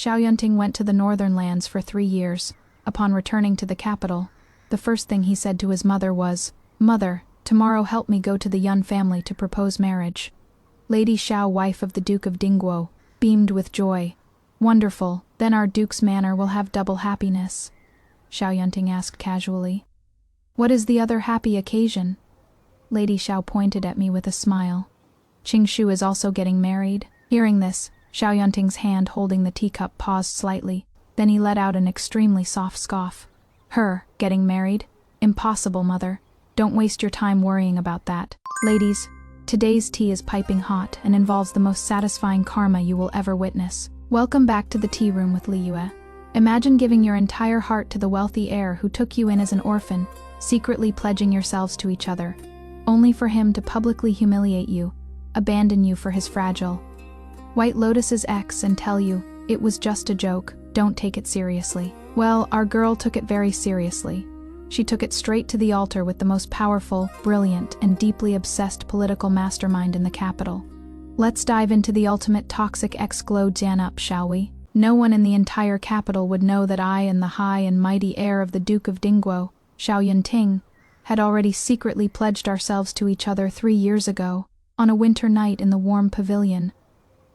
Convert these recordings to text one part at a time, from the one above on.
Xiao Yunting went to the northern lands for 3 years. Upon returning to the capital, the first thing he said to his mother was, "Mother, tomorrow help me go to the Yun family to propose marriage." Lady Xiao, wife of the Duke of Dingguo, beamed with joy. "Wonderful, then our Duke's manor will have double happiness," Xiao Yunting asked casually. "What is the other happy occasion?" Lady Xiao pointed at me with a smile. "Qingshu is also getting married." Hearing this, Xiao Yunting's hand holding the teacup paused slightly, then he let out an extremely soft scoff. "Her, getting married? Impossible, mother. Don't waste your time worrying about that." Ladies, today's tea is piping hot and involves the most satisfying karma you will ever witness. Welcome back to the tea room with Li Yue. Imagine giving your entire heart to the wealthy heir who took you in as an orphan, secretly pledging yourselves to each other, only for him to publicly humiliate you, abandon you for his fragile White Lotus's ex and tell you, "It was just a joke, don't take it seriously." Well, our girl took it very seriously. She took it straight to the altar with the most powerful, brilliant, and deeply obsessed political mastermind in the capital. Let's dive into the ultimate toxic ex-glow Jian-up, shall we? No one in the entire capital would know that I and the high and mighty heir of the Duke of Dingguo, Xiao Yunting, had already secretly pledged ourselves to each other 3 years ago, on a winter night in the warm pavilion.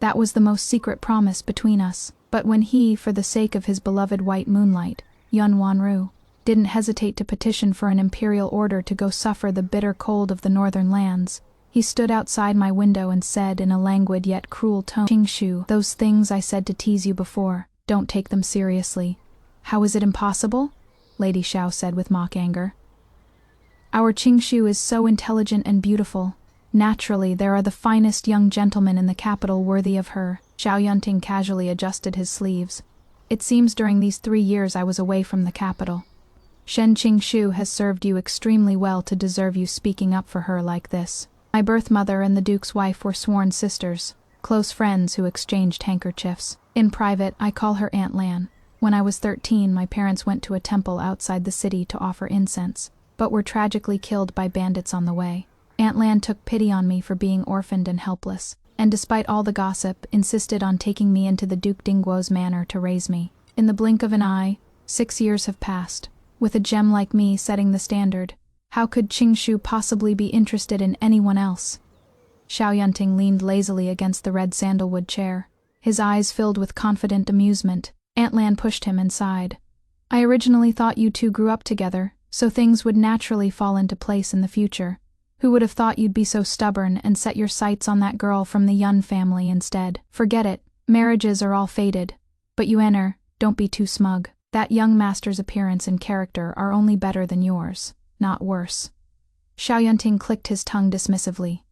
That was the most secret promise between us, but when he, for the sake of his beloved white moonlight, Yun Wanru, didn't hesitate to petition for an imperial order to go suffer the bitter cold of the northern lands, he stood outside my window and said in a languid yet cruel tone, "Qingshu, those things I said to tease you before, don't take them seriously." "How is it impossible?" Lady Xiao said with mock anger. "Our Qingshu is so intelligent and beautiful. Naturally, there are the finest young gentlemen in the capital worthy of her." Xiao Yunting casually adjusted his sleeves. "It seems during these 3 years I was away from the capital. Shen Qingshu has served you extremely well to deserve you speaking up for her like this. My birth mother and the Duke's wife were sworn sisters, close friends who exchanged handkerchiefs. In private, I call her Aunt Lan. When I was 13, my parents went to a temple outside the city to offer incense, but were tragically killed by bandits on the way. Aunt Lan took pity on me for being orphaned and helpless, and despite all the gossip, insisted on taking me into the Duke Dingguo's manor to raise me. In the blink of an eye, 6 years have passed, with a gem like me setting the standard. How could Qingshu possibly be interested in anyone else?" Xiao Yunting leaned lazily against the red sandalwood chair, his eyes filled with confident amusement. Aunt Lan pushed him and sighed. "I originally thought you two grew up together, so things would naturally fall into place in the future. Who would have thought you'd be so stubborn and set your sights on that girl from the Yun family instead? Forget it, marriages are all fated. But you enter, don't be too smug. That young master's appearance and character are only better than yours, not worse." Xiao Yunting clicked his tongue dismissively.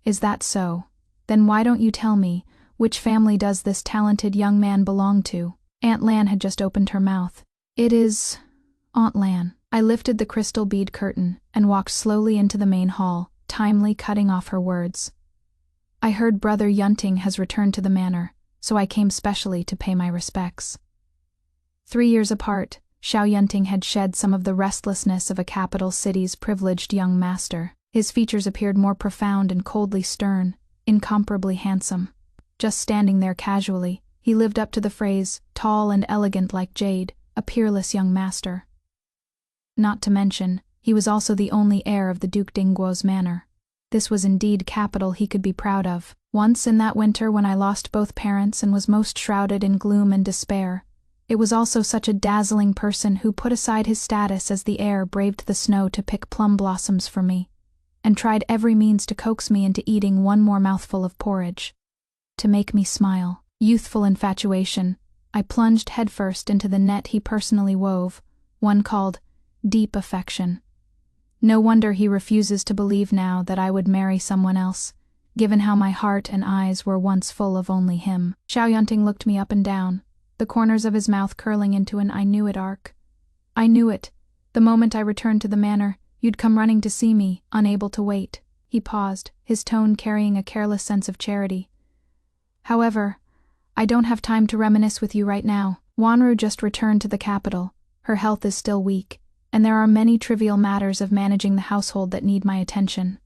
"Is that so? Then why don't you tell me, which family does this talented young man belong to?" Aunt Lan had just opened her mouth. "It is Aunt Lan." I lifted the crystal bead curtain and walked slowly into the main hall, timely cutting off her words. "I heard Brother Yunting has returned to the manor, so I came specially to pay my respects." 3 years apart, Xiao Yunting had shed some of the restlessness of a capital city's privileged young master. His features appeared more profound and coldly stern, incomparably handsome. Just standing there casually, he lived up to the phrase, tall and elegant like jade, a peerless young master. Not to mention, he was also the only heir of the Duke Dingguo's manor. This was indeed capital he could be proud of. Once in that winter when I lost both parents and was most shrouded in gloom and despair, it was also such a dazzling person who put aside his status as the heir, braved the snow to pick plum blossoms for me, and tried every means to coax me into eating one more mouthful of porridge. To make me smile, youthful infatuation, I plunged headfirst into the net he personally wove, one called deep affection. No wonder he refuses to believe now that I would marry someone else, given how my heart and eyes were once full of only him. Xiao Yunting looked me up and down, the corners of his mouth curling into an "I knew it" arc. "I knew it. The moment I returned to the manor, you'd come running to see me, unable to wait." He paused, his tone carrying a careless sense of charity. "However, I don't have time to reminisce with you right now. Wanru just returned to the capital. Her health is still weak, and there are many trivial matters of managing the household that need my attention.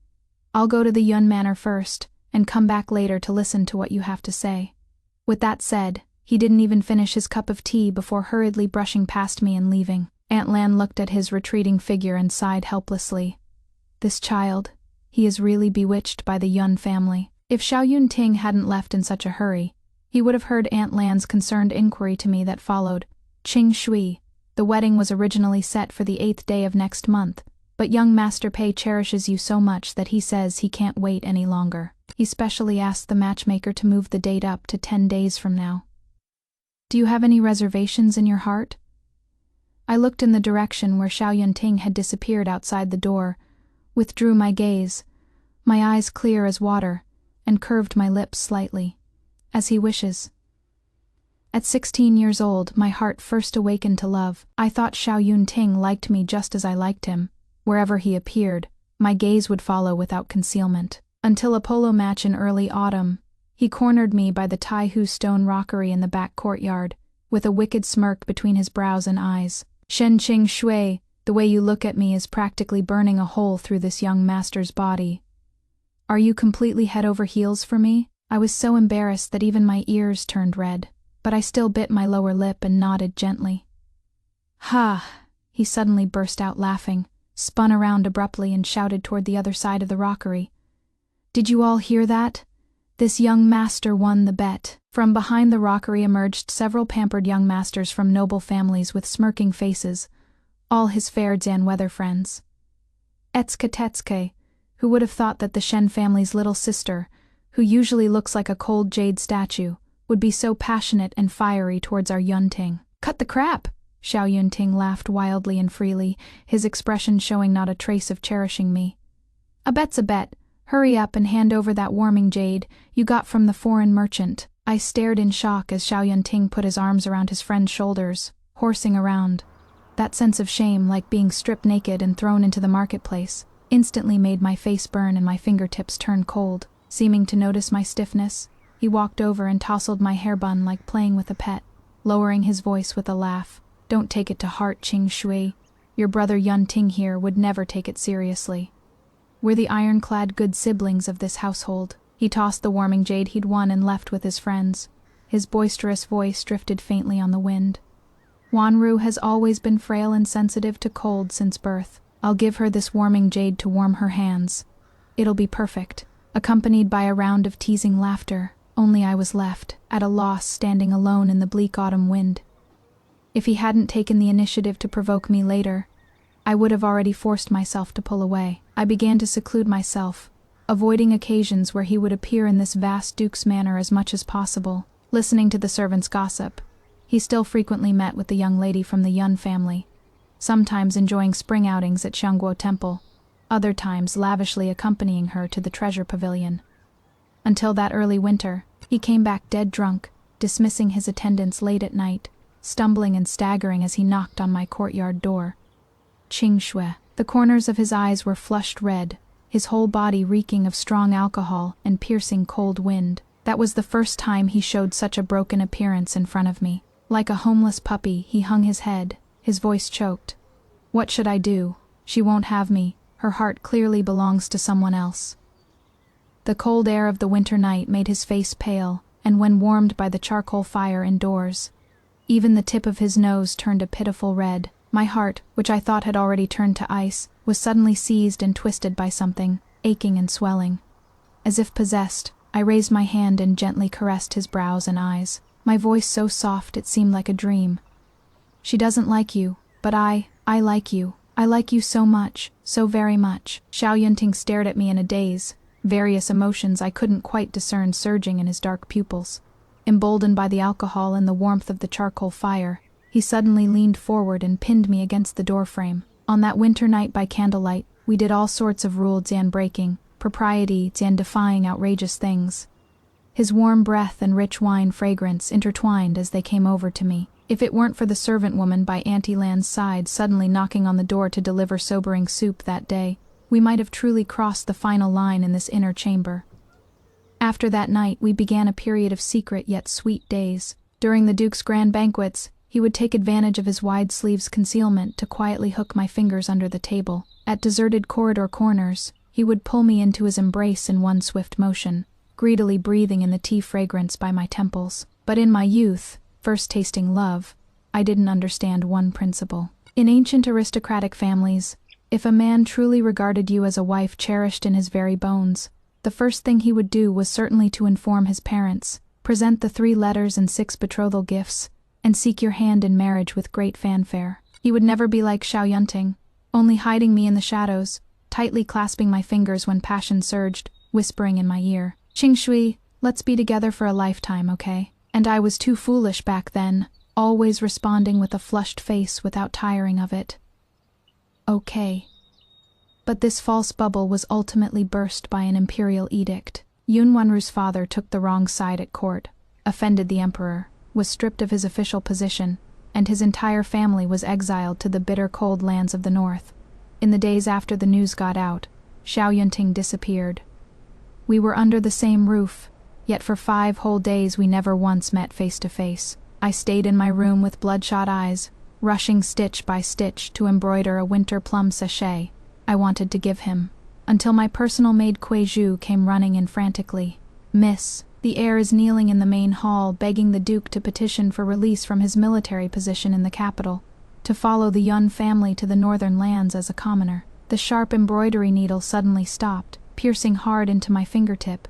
I'll go to the Yun manor first, and come back later to listen to what you have to say." With that said, He didn't even finish his cup of tea before hurriedly brushing past me and leaving. Aunt Lan looked at his retreating figure and sighed helplessly. This child, he is really bewitched by the Yun family. If Xiao Yunting hadn't left in such a hurry, he would have heard Aunt Lan's concerned inquiry to me that followed. Qing Shui, the wedding was originally set for the 8th day of next month, but young Master Pei cherishes you so much that he says he can't wait any longer. He specially asked the matchmaker to move the date up to 10 days from now. Do you have any reservations in your heart? I looked in the direction where Xiao Yunting had disappeared outside the door, withdrew my gaze, my eyes clear as water, and curved my lips slightly. As he wishes. At 16 years old, my heart first awakened to love. I thought Xiao Yunting liked me just as I liked him. Wherever he appeared, my gaze would follow without concealment. Until a polo match in early autumn, he cornered me by the Taihu stone rockery in the back courtyard, with a wicked smirk between his brows and eyes. Shen Qing Shui, the way you look at me is practically burning a hole through this young master's body. Are you completely head over heels for me? I was so embarrassed that even my ears turned red, but I still bit my lower lip and nodded gently. Ha! He suddenly burst out laughing, spun around abruptly and shouted toward the other side of the rockery. Did you all hear that? This young master won the bet. From behind the rockery emerged several pampered young masters from noble families with smirking faces, all his fair Zan weather friends. Etsuke Tetsuke, who would have thought that the Shen family's little sister, who usually looks like a cold jade statue, would be so passionate and fiery towards our Yunting. Cut the crap! Xiao Yunting laughed wildly and freely, his expression showing not a trace of cherishing me. A bet's a bet. Hurry up and hand over that warming jade you got from the foreign merchant. I stared in shock as Xiao Yunting put his arms around his friend's shoulders, horsing around. That sense of shame, like being stripped naked and thrown into the marketplace, instantly made my face burn and my fingertips turn cold. Seeming to notice my stiffness, he walked over and tousled my hair bun like playing with a pet, lowering his voice with a laugh. Don't take it to heart, Qing Shui. Your brother Yunting here would never take it seriously. We're the ironclad good siblings of this household. He tossed the warming jade he'd won and left with his friends. His boisterous voice drifted faintly on the wind. Wanru has always been frail and sensitive to cold since birth. I'll give her this warming jade to warm her hands. It'll be perfect. Accompanied by a round of teasing laughter, only I was left, at a loss, standing alone in the bleak autumn wind. If he hadn't taken the initiative to provoke me later, I would have already forced myself to pull away. I began to seclude myself, avoiding occasions where he would appear in this vast duke's manor as much as possible, listening to the servants' gossip. He still frequently met with the young lady from the Yun family, sometimes enjoying spring outings at Xiangguo Temple, other times lavishly accompanying her to the treasure pavilion. Until that early winter, he came back dead drunk, dismissing his attendants late at night, stumbling and staggering as he knocked on my courtyard door. Qing Shui. The corners of his eyes were flushed red, his whole body reeking of strong alcohol and piercing cold wind. That was the first time he showed such a broken appearance in front of me. Like a homeless puppy, he hung his head, his voice choked. What should I do? She won't have me. Her heart clearly belongs to someone else. The cold air of the winter night made his face pale, and when warmed by the charcoal fire indoors, even the tip of his nose turned a pitiful red. My heart, which I thought had already turned to ice, was suddenly seized and twisted by something, aching and swelling. As if possessed, I raised my hand and gently caressed his brows and eyes, my voice so soft it seemed like a dream. She doesn't like you, but I like you. I like you so much, so very much. Xiao Yunting stared at me in a daze, various emotions I couldn't quite discern surging in his dark pupils. Emboldened by the alcohol and the warmth of the charcoal fire, he suddenly leaned forward and pinned me against the doorframe. On that winter night by candlelight, we did all sorts of rule Zan breaking, propriety Zan defying outrageous things. His warm breath and rich wine fragrance intertwined as they came over to me. If it weren't for the servant woman by Auntie Lan's side suddenly knocking on the door to deliver sobering soup that day, we might have truly crossed the final line in this inner chamber. After that night, we began a period of secret yet sweet days. During the Duke's grand banquets, he would take advantage of his wide sleeves' concealment to quietly hook my fingers under the table. At deserted corridor corners, he would pull me into his embrace in one swift motion, greedily breathing in the tea fragrance by my temples. But in my youth, first tasting love, I didn't understand one principle. In ancient aristocratic families, if a man truly regarded you as a wife cherished in his very bones, the first thing he would do was certainly to inform his parents, present the 3 letters and 6 betrothal gifts, and seek your hand in marriage with great fanfare. He would never be like Xiao Yunting, only hiding me in the shadows, tightly clasping my fingers when passion surged, whispering in my ear, "Qing Shui, let's be together for a lifetime, okay?" And I was too foolish back then, always responding with a flushed face without tiring of it. Okay. But this false bubble was ultimately burst by an imperial edict. Yun Wanru's father took the wrong side at court, offended the emperor, was stripped of his official position, and his entire family was exiled to the bitter cold lands of the north. In the days after the news got out, Xiao Yunting disappeared. We were under the same roof, yet for 5 whole days we never once met face to face. I stayed in my room with bloodshot eyes, rushing stitch by stitch to embroider a winter plum sachet I wanted to give him, until my personal maid Kuei Zhu came running in frantically. "Miss, the heir is kneeling in the main hall begging the Duke to petition for release from his military position in the capital, to follow the Yun family to the northern lands as a commoner." The sharp embroidery needle suddenly stopped, piercing hard into my fingertip,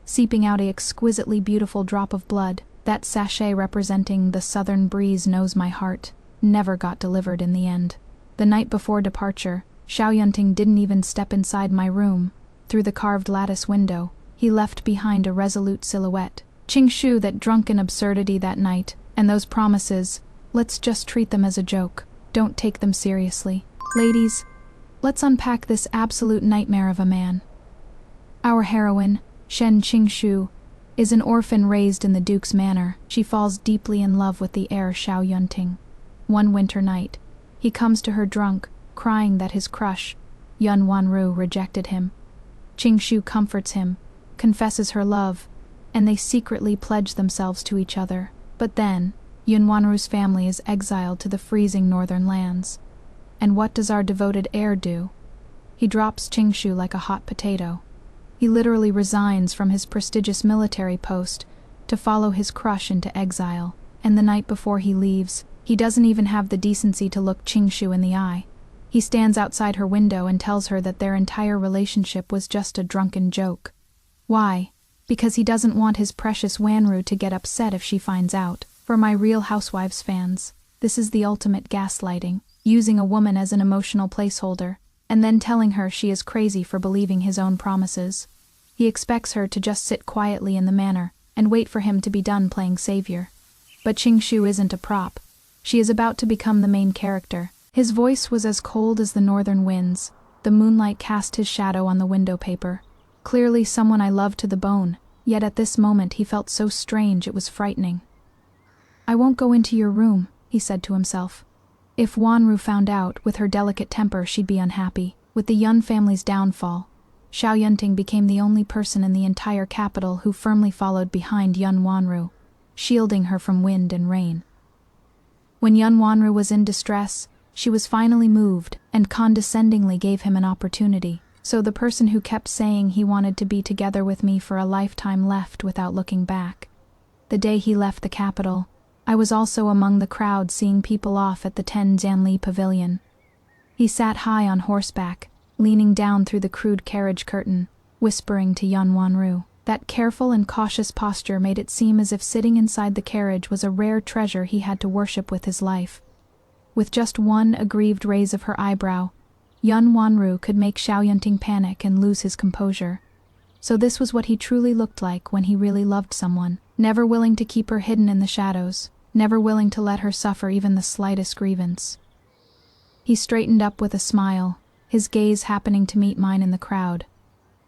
seeping out an exquisitely beautiful drop of blood. That sachet representing "The Southern Breeze Knows My Heart" never got delivered in the end. The night before departure, Xiao Yunting didn't even step inside my room. Through the carved lattice window, he left behind a resolute silhouette. Qing Shu, that drunken absurdity that night, and those promises, let's just treat them as a joke. Don't take them seriously. Ladies, let's unpack this absolute nightmare of a man. Our heroine, Shen Qingshu, is an orphan raised in the Duke's manor. She falls deeply in love with the heir Xiao Yunting. One winter night, he comes to her drunk, crying that his crush, Yun Wanru, rejected him. Qingshu comforts him, confesses her love, and they secretly pledge themselves to each other. But then, Yun Wanru's family is exiled to the freezing northern lands. And what does our devoted heir do? He drops Qingshu like a hot potato. He literally resigns from his prestigious military post to follow his crush into exile, and the night before he leaves, he doesn't even have the decency to look Qingshu in the eye. He stands outside her window and tells her that their entire relationship was just a drunken joke. Why? Because he doesn't want his precious Wanru to get upset if she finds out. For my Real Housewives fans, this is the ultimate gaslighting, using a woman as an emotional placeholder, and then telling her she is crazy for believing his own promises. He expects her to just sit quietly in the manor and wait for him to be done playing savior. But Qingshu isn't a prop. She is about to become the main character. His voice was as cold as the northern winds. The moonlight cast his shadow on the window paper. Clearly someone I loved to the bone, yet at this moment he felt so strange it was frightening. "I won't go into your room," he said to himself. If Wanru found out, with her delicate temper, she'd be unhappy. With the Yun family's downfall, Xiao Yunting became the only person in the entire capital who firmly followed behind Yun Wanru, shielding her from wind and rain. When Yun Wanru was in distress, she was finally moved and condescendingly gave him an opportunity. So the person who kept saying he wanted to be together with me for a lifetime left without looking back. The day he left the capital, I was also among the crowd seeing people off at the Ten Jianli pavilion. He sat high on horseback, leaning down through the crude carriage curtain, whispering to Yun Wanru. That careful and cautious posture made it seem as if sitting inside the carriage was a rare treasure he had to worship with his life. With just one aggrieved raise of her eyebrow, Yun Wanru could make Xiao Yunting panic and lose his composure. So this was what he truly looked like when he really loved someone, never willing to keep her hidden in the shadows, never willing to let her suffer even the slightest grievance. He straightened up with a smile, his gaze happening to meet mine in the crowd.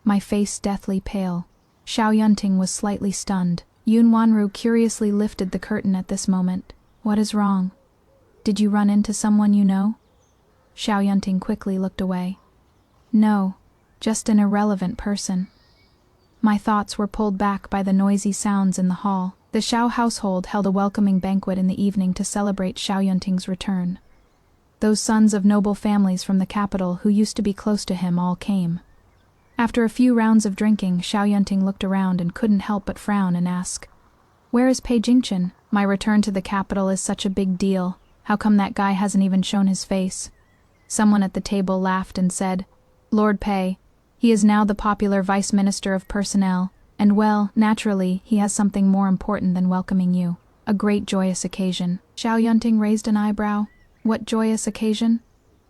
My face deathly pale. Xiao Yunting was slightly stunned. Yun Wanru curiously lifted the curtain at this moment. "What is wrong? Did you run into someone you know?" Xiao Yunting quickly looked away. "No, just an irrelevant person." My thoughts were pulled back by the noisy sounds in the hall. The Xiao household held a welcoming banquet in the evening to celebrate Xiao Yunting's return. Those sons of noble families from the capital who used to be close to him all came. After a few rounds of drinking, Xiao Yunting looked around and couldn't help but frown and ask, Where is Pei Jingchen? My return to the capital is such a big deal. How come that guy hasn't even shown his face? Someone at the table laughed and said, Lord Pei. He is now the popular Vice Minister of Personnel, and well, naturally, he has something more important than welcoming you. A great joyous occasion. Xiao Yunting raised an eyebrow. What joyous occasion?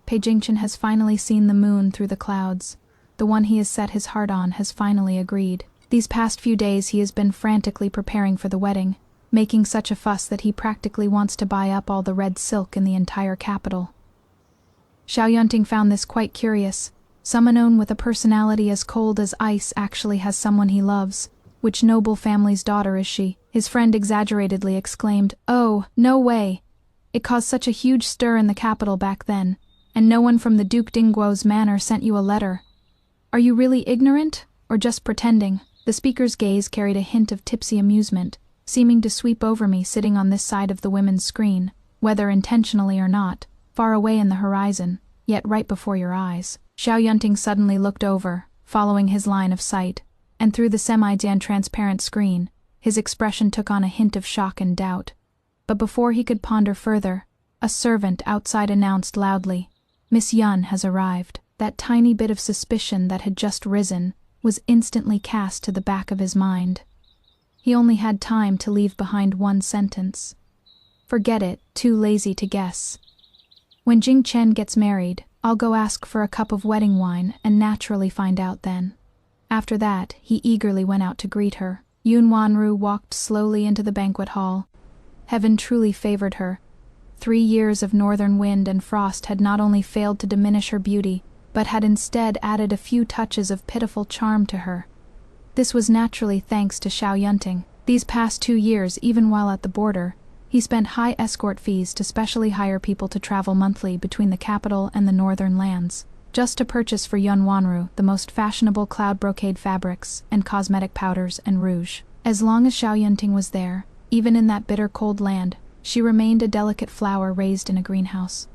Pei Jingchen has finally seen the moon through the clouds. The one he has set his heart on has finally agreed. These past few days he has been frantically preparing for the wedding, making such a fuss that he practically wants to buy up all the red silk in the entire capital. Xiao Yunting found this quite curious. Someone with a personality as cold as ice actually has someone he loves. Which noble family's daughter is she? His friend exaggeratedly exclaimed, Oh, no way! It caused such a huge stir in the capital back then, and no one from the Duke Dingguo's manor sent you a letter. Are you really ignorant, or just pretending? The speaker's gaze carried a hint of tipsy amusement, seeming to sweep over me sitting on this side of the women's screen, whether intentionally or not, far away in the horizon, yet right before your eyes. Xiao Yunting suddenly looked over, following his line of sight, and through the semi-transparent screen, his expression took on a hint of shock and doubt. But before he could ponder further, a servant outside announced loudly, Miss Yun has arrived. That tiny bit of suspicion that had just risen was instantly cast to the back of his mind. He only had time to leave behind one sentence. Forget it, too lazy to guess. When Jing Chen gets married, I'll go ask for a cup of wedding wine and naturally find out then. After that, he eagerly went out to greet her. Yun Wanru walked slowly into the banquet hall. Heaven truly favored her. 3 years of northern wind and frost had not only failed to diminish her beauty, but had instead added a few touches of pitiful charm to her. This was naturally thanks to Xiao Yunting. These past 2 years, even while at the border, he spent high escort fees to specially hire people to travel monthly between the capital and the northern lands, just to purchase for Yun Wanru the most fashionable cloud brocade fabrics and cosmetic powders and rouge. As long as Xiao Yunting was there, even in that bitter cold land, she remained a delicate flower raised in a greenhouse.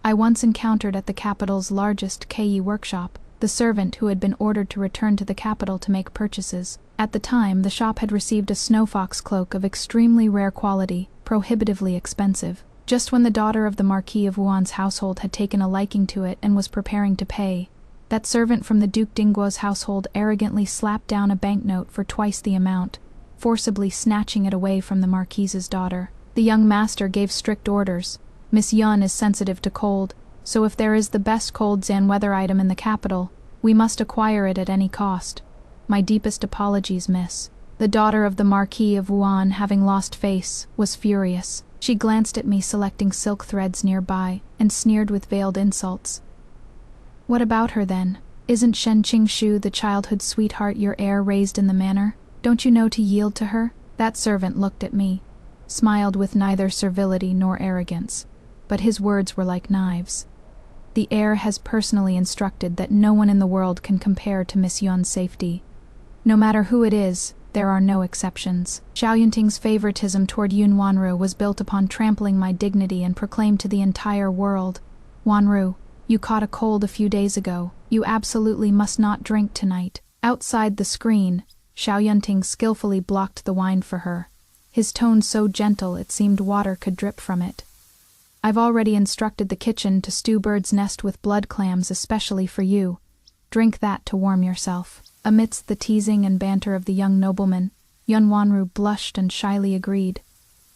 I once encountered at the capital's largest KE workshop the servant who had been ordered to return to the capital to make purchases. At the time, the shop had received a snowfox cloak of extremely rare quality, prohibitively expensive. Just when the daughter of the Marquis of Wuan's household had taken a liking to it and was preparing to pay, that servant from the Duke Dingguo's household arrogantly slapped down a banknote for twice the amount, forcibly snatching it away from the Marquise's daughter. The young master gave strict orders. Miss Yun is sensitive to cold, so if there is the best cold Zan weather item in the capital, we must acquire it at any cost. My deepest apologies, miss. The daughter of the Marquis of Wuan, having lost face, was furious. She glanced at me selecting silk threads nearby, and sneered with veiled insults. What about her then? Isn't Shen Qingshu the childhood sweetheart your heir raised in the manor? Don't you know to yield to her? That servant looked at me, smiled with neither servility nor arrogance, but his words were like knives. The heir has personally instructed that no one in the world can compare to Miss Yun's safety. No matter who it is, there are no exceptions. Xiao Yunting's favoritism toward Yun Wanru was built upon trampling my dignity and proclaimed to the entire world, Wanru, you caught a cold a few days ago. You absolutely must not drink tonight. Outside the screen, Xiao Yunting skillfully blocked the wine for her, his tone so gentle it seemed water could drip from it. I've already instructed the kitchen to stew bird's nest with blood clams especially for you. Drink that to warm yourself. Amidst the teasing and banter of the young nobleman, Yun Wanru blushed and shyly agreed.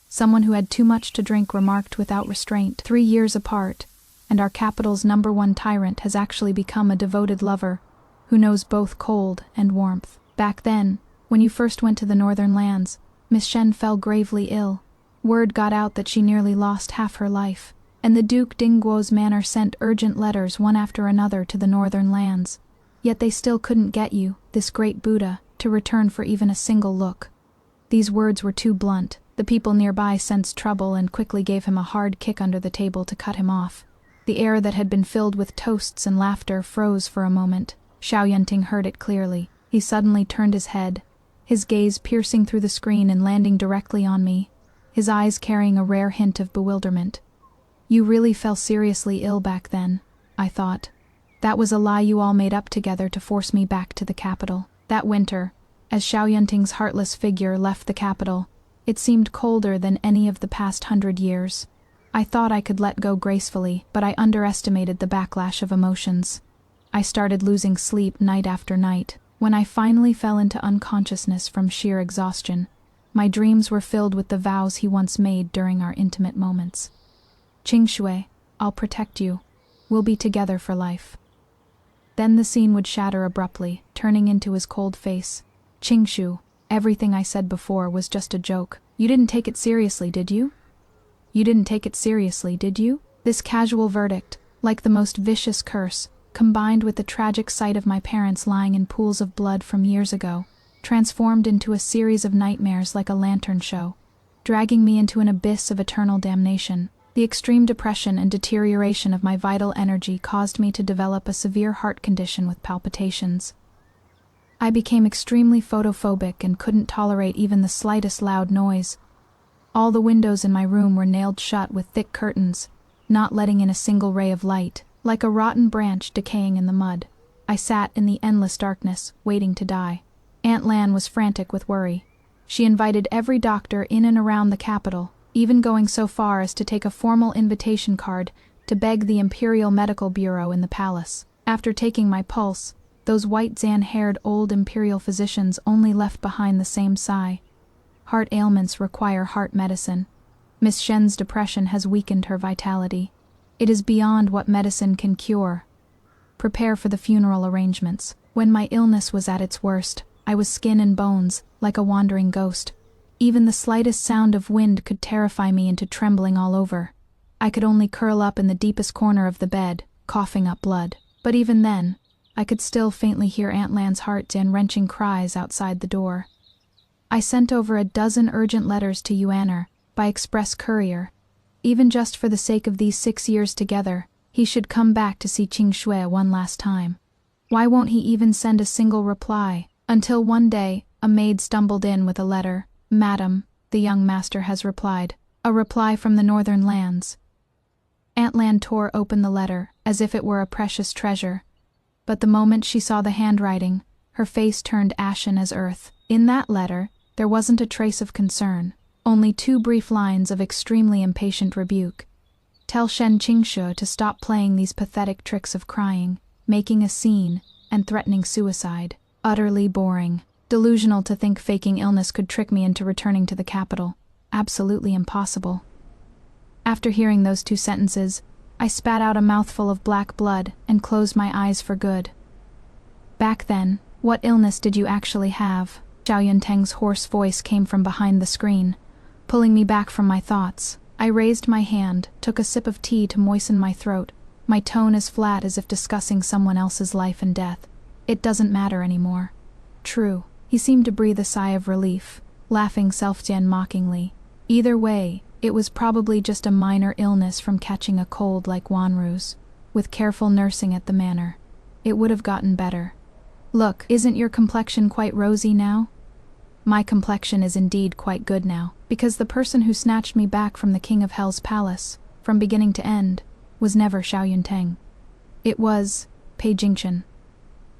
Someone who had too much to drink remarked without restraint, 3 years apart, and our capital's #1 tyrant has actually become a devoted lover, who knows both cold and warmth. Back then, when you first went to the northern lands, Miss Shen fell gravely ill. Word got out that she nearly lost half her life, and the Duke Dingguo's manor sent urgent letters one after another to the northern lands. Yet they still couldn't get you, this great Buddha, to return for even a single look. These words were too blunt. The people nearby sensed trouble and quickly gave him a hard kick under the table to cut him off. The air that had been filled with toasts and laughter froze for a moment. Xiao Yunting heard it clearly. He suddenly turned his head, his gaze piercing through the screen and landing directly on me, his eyes carrying a rare hint of bewilderment. You really fell seriously ill back then, I thought. That was a lie you all made up together to force me back to the capital. That winter, as Xiao Yunting's heartless figure left the capital, It seemed colder than any of the past 100 years. I thought I could let go gracefully, but I underestimated the backlash of emotions. I started losing sleep night after night. When I finally fell into unconsciousness from sheer exhaustion, my dreams were filled with the vows he once made during our intimate moments. Qingshui, I'll protect you. We'll be together for life. Then the scene would shatter abruptly, turning into his cold face. Qingshu, everything I said before was just a joke. You didn't take it seriously, did you? You didn't take it seriously, did you? This casual verdict, like the most vicious curse, combined with the tragic sight of my parents lying in pools of blood from years ago, transformed into a series of nightmares like a lantern show, dragging me into an abyss of eternal damnation. The extreme depression and deterioration of my vital energy caused me to develop a severe heart condition with palpitations. I became extremely photophobic and couldn't tolerate even the slightest loud noise. All the windows in my room were nailed shut with thick curtains, not letting in a single ray of light. Like a rotten branch decaying in the mud, I sat in the endless darkness, waiting to die. Aunt Lan was frantic with worry. She invited every doctor in and around the capital, even going so far as to take a formal invitation card to beg the Imperial Medical Bureau in the palace. After taking my pulse, those white Zan-haired old imperial physicians only left behind the same sigh. Heart ailments require heart medicine. Miss Shen's depression has weakened her vitality. It is beyond what medicine can cure. Prepare for the funeral arrangements. When my illness was at its worst, I was skin and bones, like a wandering ghost. Even the slightest sound of wind could terrify me into trembling all over. I could only curl up in the deepest corner of the bed, coughing up blood. But even then, I could still faintly hear Aunt Lan's heart-wrenching cries outside the door. I sent over a dozen urgent letters to Yuaner, by express courier. Even just for the sake of these 6 years together, he should come back to see Qingshui one last time. Why won't he even send a single reply? Until one day, a maid stumbled in with a letter. Madam, the young master has replied. A reply from the northern lands. Aunt Lan tore open the letter, as if it were a precious treasure. But the moment she saw the handwriting, her face turned ashen as earth. In that letter, there wasn't a trace of concern. Only 2 brief lines of extremely impatient rebuke. Tell Shen Qingshu to stop playing these pathetic tricks of crying, making a scene, and threatening suicide. Utterly boring. Delusional to think faking illness could trick me into returning to the capital. Absolutely impossible. After hearing those 2 sentences, I spat out a mouthful of black blood and closed my eyes for good. Back then, what illness did you actually have? Xiao Yunteng's hoarse voice came from behind the screen, pulling me back from my thoughts. I raised my hand, took a sip of tea to moisten my throat, my tone as flat as if discussing someone else's life and death. It doesn't matter anymore. True. He seemed to breathe a sigh of relief, laughing self-Jian mockingly. Either way, it was probably just a minor illness from catching a cold like Wanru's. With careful nursing at the manor, it would have gotten better. Look, isn't your complexion quite rosy now? My complexion is indeed quite good now, because the person who snatched me back from the King of Hell's palace, from beginning to end, was never Xiao Yunteng. It was Pei Jingchen.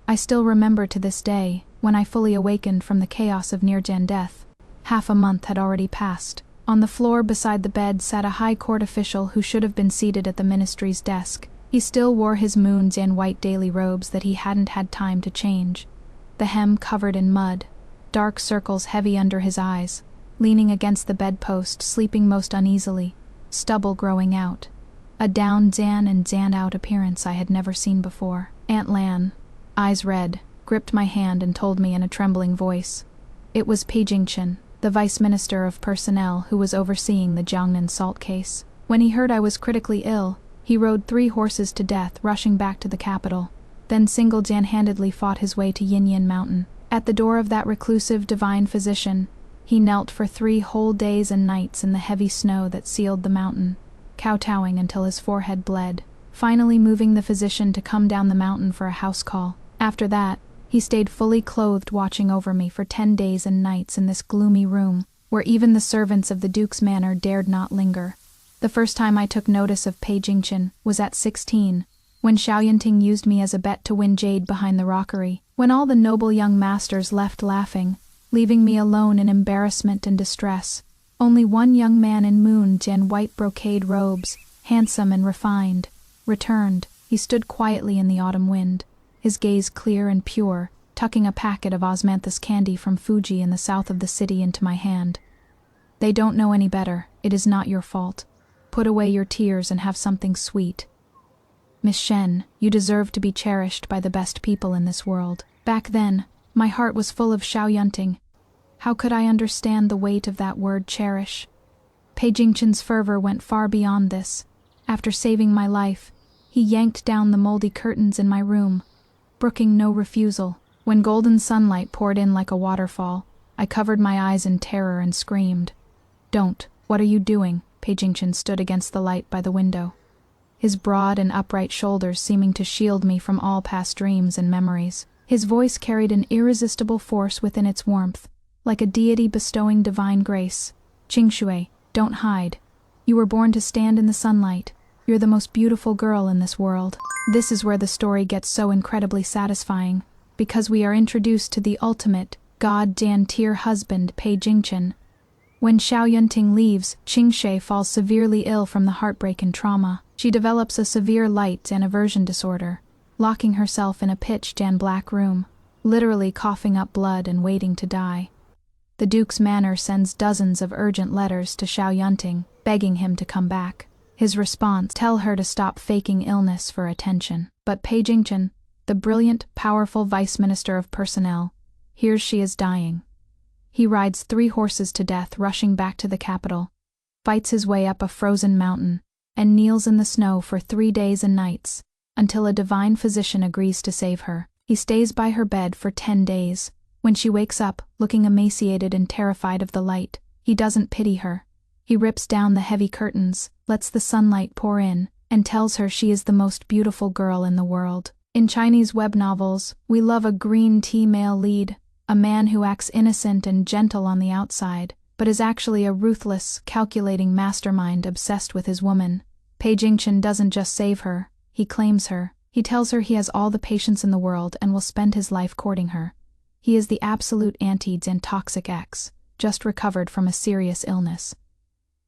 I still remember to this day, when I fully awakened from the chaos of near-Jan death. Half a month had already passed. On the floor beside the bed sat a high court official who should have been seated at the ministry's desk. He still wore his moons and white daily robes that he hadn't had time to change, the hem covered in mud, dark circles heavy under his eyes, leaning against the bedpost, sleeping most uneasily, stubble growing out. A down Zan and Zan out appearance I had never seen before. Aunt Lan, eyes red, gripped my hand and told me in a trembling voice. It was Pei Jingchen, the Vice Minister of Personnel who was overseeing the Jiangnan salt case. When he heard I was critically ill, he rode 3 horses to death, rushing back to the capital, then single-handedly fought his way to Yinyan Mountain. At the door of that reclusive divine physician, he knelt for 3 whole days and nights in the heavy snow that sealed the mountain, kowtowing until his forehead bled, finally moving the physician to come down the mountain for a house call. After that, he stayed fully clothed watching over me for 10 days and nights in this gloomy room, where even the servants of the Duke's manor dared not linger. The first time I took notice of Pei Jingchen was at 16, when Xiao Yunting used me as a bet to win jade behind the rockery, when all the noble young masters left laughing, leaving me alone in embarrassment and distress. Only one young man in moon and white brocade robes, handsome and refined, returned. He stood quietly in the autumn wind, his gaze clear and pure, tucking a packet of osmanthus candy from Fuji in the south of the city into my hand. They don't know any better. It is not your fault. Put away your tears and have something sweet. Miss Shen, you deserve to be cherished by the best people in this world. Back then, my heart was full of Xiaoyunting. How could I understand the weight of that word cherish? Pei Jingchen's fervor went far beyond this. After saving my life, he yanked down the moldy curtains in my room, brooking no refusal. When golden sunlight poured in like a waterfall, I covered my eyes in terror and screamed. Don't. What are you doing? Pei Jingchen stood against the light by the window, his broad and upright shoulders seeming to shield me from all past dreams and memories. His voice carried an irresistible force within its warmth, like a deity bestowing divine grace. Qingshui, don't hide. You were born to stand in the sunlight. You're the most beautiful girl in this world. This is where the story gets so incredibly satisfying, because we are introduced to the ultimate, god-tier husband, Pei Jingchen. When Xiaoyunting leaves, Qingshui falls severely ill from the heartbreak and trauma. She develops a severe light and aversion disorder, locking herself in a pitch-black room, literally coughing up blood and waiting to die. The Duke's manor sends dozens of urgent letters to Xiaoyunting, begging him to come back. His response, tell her to stop faking illness for attention. But Pei Jingchen, the brilliant, powerful vice minister of personnel, hears she is dying. He rides 3 horses to death, rushing back to the capital, fights his way up a frozen mountain, and kneels in the snow for 3 days and nights, until a divine physician agrees to save her. He stays by her bed for 10 days. When she wakes up, looking emaciated and terrified of the light, he doesn't pity her. He rips down the heavy curtains, lets the sunlight pour in, and tells her she is the most beautiful girl in the world. In Chinese web novels, we love a green tea male lead, a man who acts innocent and gentle on the outside, but is actually a ruthless, calculating mastermind obsessed with his woman. Pei Jingchen doesn't just save her, he claims her. He tells her he has all the patience in the world and will spend his life courting her. He is the absolute anti-and toxic ex, just recovered from a serious illness.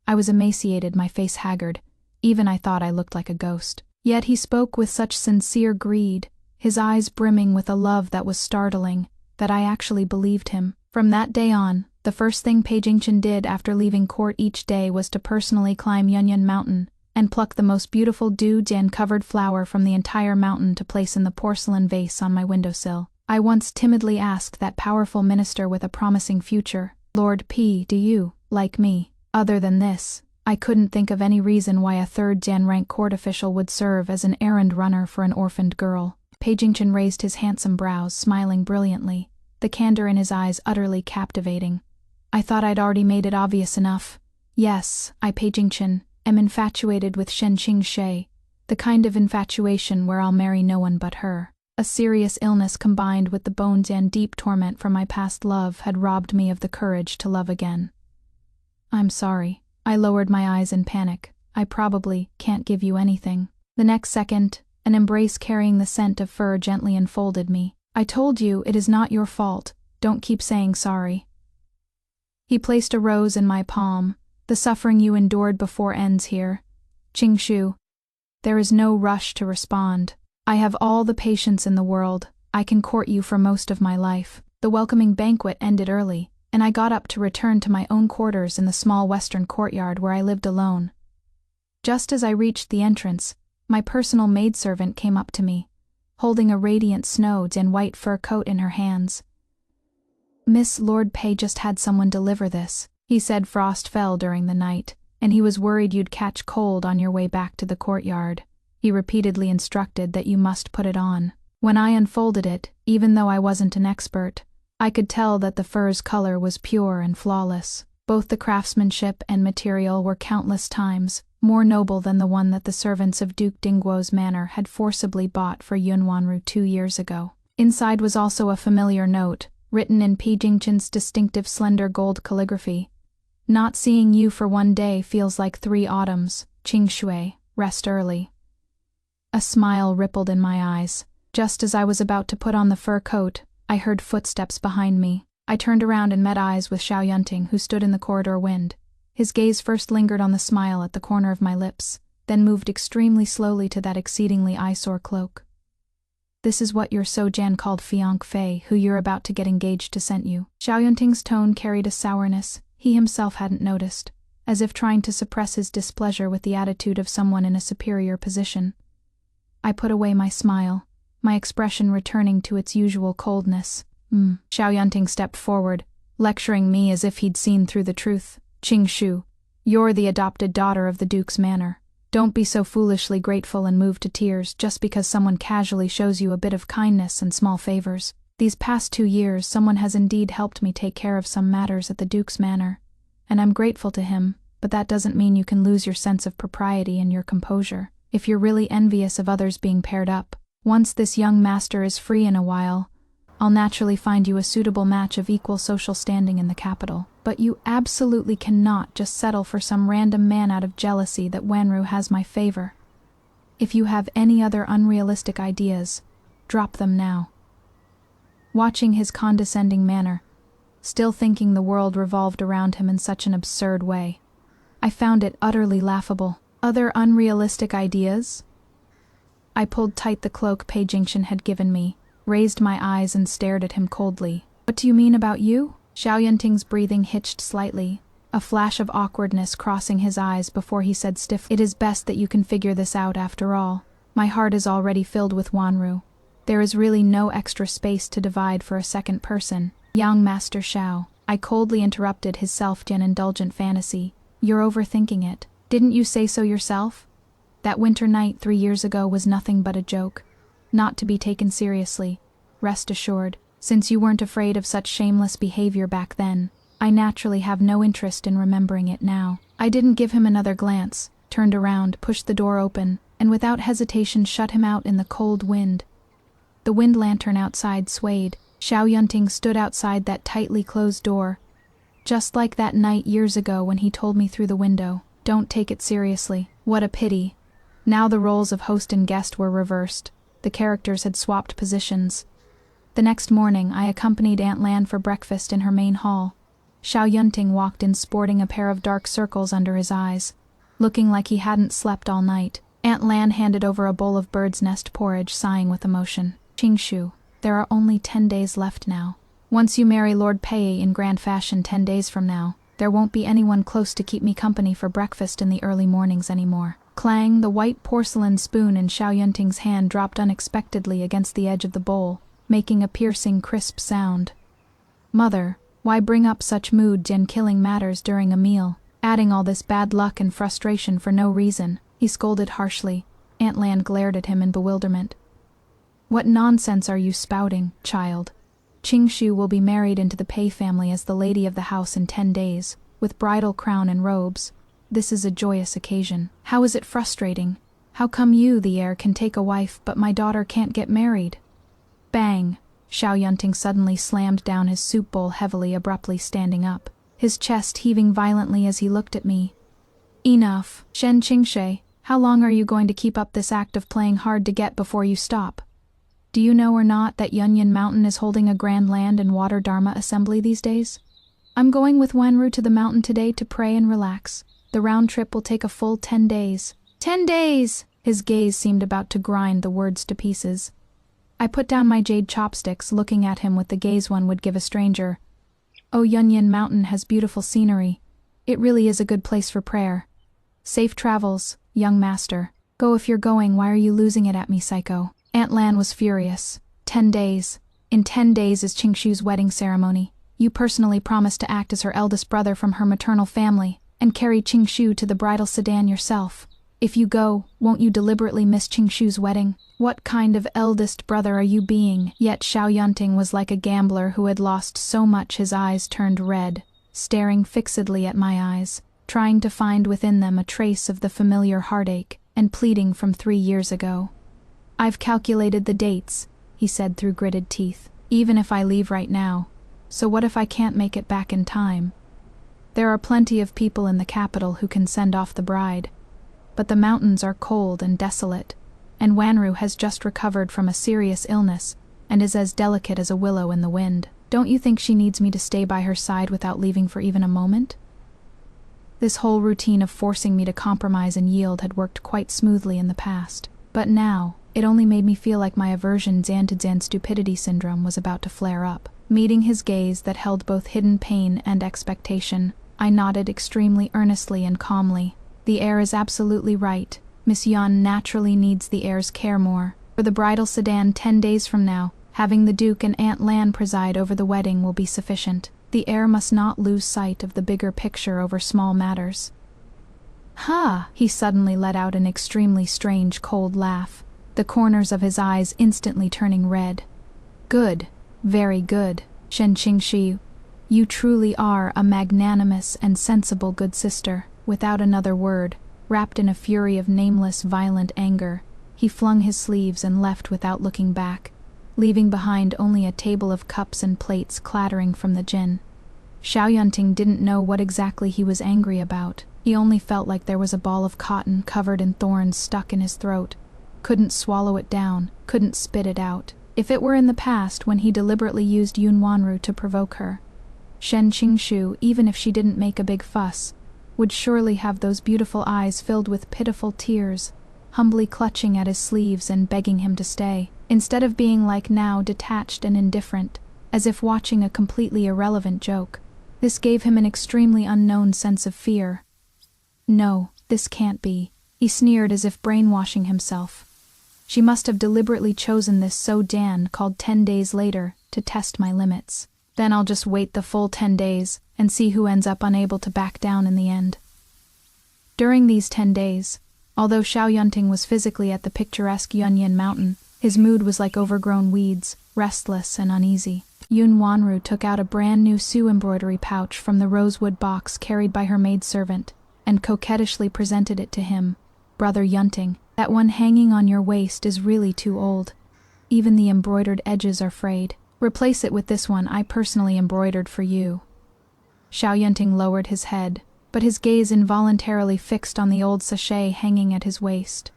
I was emaciated, my face haggard. Even I thought I looked like a ghost. Yet he spoke with such sincere greed, his eyes brimming with a love that was startling, that I actually believed him. From that day on, the first thing Pei Jingchen did after leaving court each day was to personally climb Yunyun Mountain and pluck the most beautiful dew-covered flower from the entire mountain to place in the porcelain vase on my windowsill. I once timidly asked that powerful minister with a promising future, Lord P, do you, like me? Other than this, I couldn't think of any reason why a 3rd rank court official would serve as an errand runner for an orphaned girl. Pei Jingchen raised his handsome brows, smiling brilliantly, the candor in his eyes utterly captivating. I thought I'd already made it obvious enough. Yes, I, Pei Jingchen, am infatuated with Shen Qingshui, the kind of infatuation where I'll marry no one but her. A serious illness combined with the bones and deep torment from my past love had robbed me of the courage to love again. I'm sorry. I lowered my eyes in panic. I probably can't give you anything. The next second, an embrace carrying the scent of fur gently enfolded me. I told you it is not your fault. Don't keep saying sorry. He placed a rose in my palm. The suffering you endured before ends here. Qingshu. There is no rush to respond. I have all the patience in the world. I can court you for most of my life. The welcoming banquet ended early, and I got up to return to my own quarters in the small western courtyard where I lived alone. Just as I reached the entrance, my personal maidservant came up to me, holding a radiant snowed and white fur coat in her hands. Miss Lord Pei just had someone deliver this. He said frost fell during the night, and he was worried you'd catch cold on your way back to the courtyard. He repeatedly instructed that you must put it on. When I unfolded it, even though I wasn't an expert, I could tell that the fur's color was pure and flawless. Both the craftsmanship and material were countless times more noble than the one that the servants of Duke Dingguo's manor had forcibly bought for Yunwanru 2 years ago. Inside was also a familiar note, written in Pei Jingchen's distinctive slender gold calligraphy. Not seeing you for 1 day feels like 3 autumns. Qingshui, rest early. A smile rippled in my eyes. Just as I was about to put on the fur coat, I heard footsteps behind me. I turned around and met eyes with Xiaoyunting, who stood in the corridor wind, His gaze first lingered on the smile at the corner of my lips, then moved extremely slowly to that exceedingly eyesore cloak. This is what your Sojan called fiancé, who you're about to get engaged to, sent you. Xiao Yunting's tone carried a sourness he himself hadn't noticed, as if trying to suppress his displeasure with the attitude of someone in a superior position. I put away my smile, my expression returning to its usual coldness. Xiao Yunting stepped forward, lecturing me as if he'd seen through the truth. Qingshu, you're the adopted daughter of the Duke's manor. Don't be so foolishly grateful and moved to tears just because someone casually shows you a bit of kindness and small favors. These past 2 years, someone has indeed helped me take care of some matters at the Duke's manor, and I'm grateful to him, but that doesn't mean you can lose your sense of propriety and your composure. If you're really envious of others being paired up, once this young master is free in a while, I'll naturally find you a suitable match of equal social standing in the capital. But you absolutely cannot just settle for some random man out of jealousy that Wanru has my favor. If you have any other unrealistic ideas, drop them now. Watching his condescending manner, still thinking the world revolved around him in such an absurd way, I found it utterly laughable. Other unrealistic ideas? I pulled tight the cloak Pei Jingxian had given me, raised my eyes and stared at him coldly. What do you mean about you? Xiao Yunting's breathing hitched slightly, a flash of awkwardness crossing his eyes before he said stiffly, "It is best that you can figure this out after all. My heart is already filled with Wanru. There is really no extra space to divide for a second person." Young Master Xiao, I coldly interrupted his self-indulgent fantasy. You're overthinking it. Didn't you say so yourself? That winter night 3 years ago was nothing but a joke. Not to be taken seriously. Rest assured, since you weren't afraid of such shameless behavior back then, I naturally have no interest in remembering it now. I didn't give him another glance, turned around, pushed the door open, and without hesitation shut him out in the cold wind. The wind lantern outside swayed. Xiao Yunting stood outside that tightly closed door, just like that night years ago when he told me through the window, "Don't take it seriously." What a pity. Now the roles of host and guest were reversed. The characters had swapped positions. The next morning, I accompanied Aunt Lan for breakfast in her main hall. Xiao Yunting walked in sporting a pair of dark circles under his eyes, looking like he hadn't slept all night. Aunt Lan handed over a bowl of bird's nest porridge, sighing with emotion. "Qingshu, there are only 10 days left now. Once you marry Lord Pei in grand fashion 10 days from now, there won't be anyone close to keep me company for breakfast in the early mornings anymore." Clang, the white porcelain spoon in Xiao Yunting's hand dropped unexpectedly against the edge of the bowl, making a piercing, crisp sound. "Mother, why bring up such mood-killing matters during a meal, adding all this bad luck and frustration for no reason?" he scolded harshly. Aunt Lan glared at him in bewilderment. "What nonsense are you spouting, child? Qingshu will be married into the Pei family as the lady of the house in 10 days, with bridal crown and robes. This is a joyous occasion. How is it frustrating? How come you, the heir, can take a wife, but my daughter can't get married?" Bang! Xiao Yunting suddenly slammed down his soup bowl heavily, abruptly standing up, his chest heaving violently as he looked at me. "Enough. Shen Qingshe, how long are you going to keep up this act of playing hard to get before you stop? Do you know or not that Yunyan Mountain is holding a grand land and water dharma assembly these days? I'm going with Wanru to the mountain today to pray and relax. The round trip will take a full 10 days. 10 days! His gaze seemed about to grind the words to pieces. I put down my jade chopsticks, looking at him with the gaze one would give a stranger. Oh, Yunyan Mountain has beautiful scenery. It really is a good place for prayer. Safe travels, young master. Go if you're going, why are you losing it at me, psycho? Aunt Lan was furious. 10 days. In 10 days is Qingshu's wedding ceremony. You personally promised to act as her eldest brother from her maternal family, and carry Qingshu to the bridal sedan yourself. If you go, won't you deliberately miss Qingshu's wedding? What kind of eldest brother are you being? Yet Xiao Yunting was like a gambler who had lost so much his eyes turned red, staring fixedly at my eyes, trying to find within them a trace of the familiar heartache and pleading from 3 years ago. "I've calculated the dates," he said through gritted teeth. "Even if I leave right now, so what if I can't make it back in time? There are plenty of people in the capital who can send off the bride. But the mountains are cold and desolate, and Wanru has just recovered from a serious illness and is as delicate as a willow in the wind. Don't you think she needs me to stay by her side without leaving for even a moment?" This whole routine of forcing me to compromise and yield had worked quite smoothly in the past. But now, it only made me feel like my aversion to stupidity syndrome was about to flare up. Meeting his gaze that held both hidden pain and expectation, I nodded extremely earnestly and calmly. The heir is absolutely right. Miss Yun naturally needs the heir's care more. For the bridal sedan 10 days from now, having the Duke and Aunt Lan preside over the wedding will be sufficient. The heir must not lose sight of the bigger picture over small matters. Ha! He suddenly let out an extremely strange cold laugh, the corners of his eyes instantly turning red. Good. Very good, Shen Qingshi. You truly are a magnanimous and sensible good sister. Without another word, wrapped in a fury of nameless violent anger, he flung his sleeves and left without looking back, leaving behind only a table of cups and plates clattering from the gin. Xiao Yunting didn't know what exactly he was angry about. He only felt like there was a ball of cotton covered in thorns stuck in his throat. Couldn't swallow it down, couldn't spit it out. If it were in the past when he deliberately used Yun Wanru to provoke her, Shen Qingshu, even if she didn't make a big fuss, would surely have those beautiful eyes filled with pitiful tears, humbly clutching at his sleeves and begging him to stay, instead of being like now detached and indifferent, as if watching a completely irrelevant joke. This gave him an extremely unknown sense of fear. No, this can't be. He sneered as if brainwashing himself. She must have deliberately chosen this so-Dan called 10 days later to test my limits. Then I'll just wait the full 10 days and see who ends up unable to back down in the end. During these 10 days, although Xiao Yunting was physically at the picturesque Yunyan Mountain, his mood was like overgrown weeds, restless and uneasy. Yun Wanru took out a brand new Su embroidery pouch from the rosewood box carried by her maidservant and coquettishly presented it to him. Brother Yunting, that one hanging on your waist is really too old. Even the embroidered edges are frayed. Replace it with this one I personally embroidered for you. Xiao Yunting lowered his head, but his gaze involuntarily fixed on the old sachet hanging at his waist.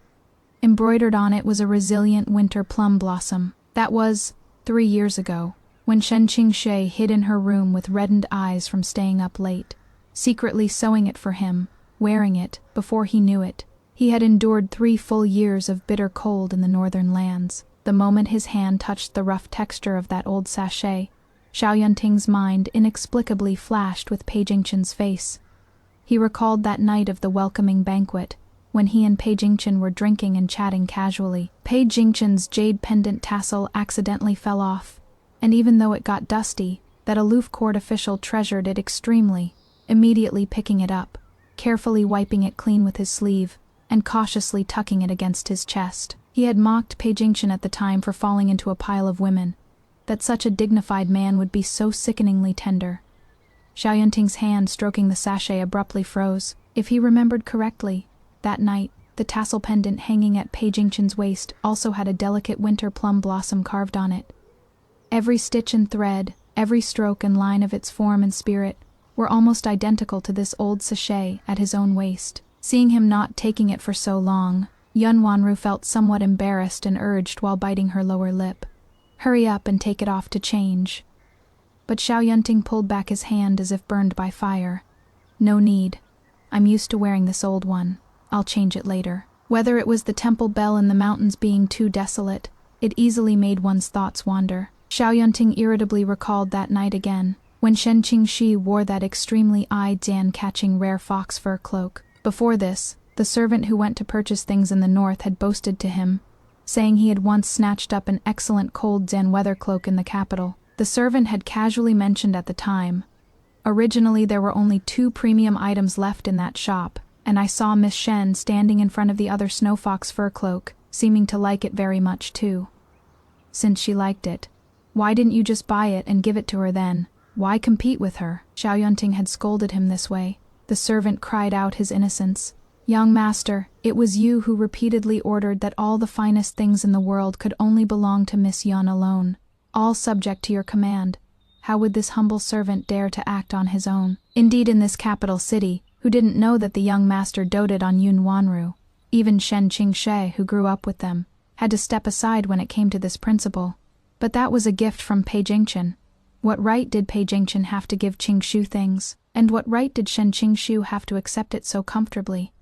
Embroidered on it was a resilient winter plum blossom. That was 3 years ago, when Shen Qingshi hid in her room with reddened eyes from staying up late, secretly sewing it for him, wearing it, before he knew it. He had endured 3 full years of bitter cold in the northern lands. The moment his hand touched the rough texture of that old sachet, Xiao Yunting's mind inexplicably flashed with Pei Jingqin's face. He recalled that night of the welcoming banquet, when he and Pei Jingqin were drinking and chatting casually. Pei Jingqin's jade pendant tassel accidentally fell off, and even though it got dusty, that aloof court official treasured it extremely, immediately picking it up, carefully wiping it clean with his sleeve, and cautiously tucking it against his chest. He had mocked Pei Jingqin at the time for falling into a pile of women, that such a dignified man would be so sickeningly tender. Xiao Yunting's hand stroking the sachet abruptly froze. If he remembered correctly, that night, the tassel pendant hanging at Pei Jingqin's waist also had a delicate winter plum blossom carved on it. Every stitch and thread, every stroke and line of its form and spirit were almost identical to this old sachet at his own waist. Seeing him not taking it for so long, Yun Wanru felt somewhat embarrassed and urged while biting her lower lip. Hurry up and take it off to change. But Xiao Yunting pulled back his hand as if burned by fire. No need. I'm used to wearing this old one. I'll change it later. Whether it was the temple bell in the mountains being too desolate, it easily made one's thoughts wander. Xiao Yunting irritably recalled that night again, when Shen Qingshi wore that extremely eye-catching rare fox fur cloak. Before this, the servant who went to purchase things in the north had boasted to him, saying he had once snatched up an excellent cold Zan weather cloak in the capital. The servant had casually mentioned at the time, originally there were only 2 premium items left in that shop, and I saw Miss Shen standing in front of the other snow fox fur cloak, seeming to like it very much too. Since she liked it, why didn't you just buy it and give it to her then? Why compete with her? Xiao Yunting had scolded him this way. The servant cried out his innocence. Young master, it was you who repeatedly ordered that all the finest things in the world could only belong to Miss Yun alone, all subject to your command. How would this humble servant dare to act on his own? Indeed, in this capital city, who didn't know that the young master doted on Yun Wanru, even Shen Qingshi, who grew up with them, had to step aside when it came to this principle. But that was a gift from Pei Jingqin. What right did Pei Jingqin have to give Qingshu things? And what right did Shen Qingshu have to accept it so comfortably?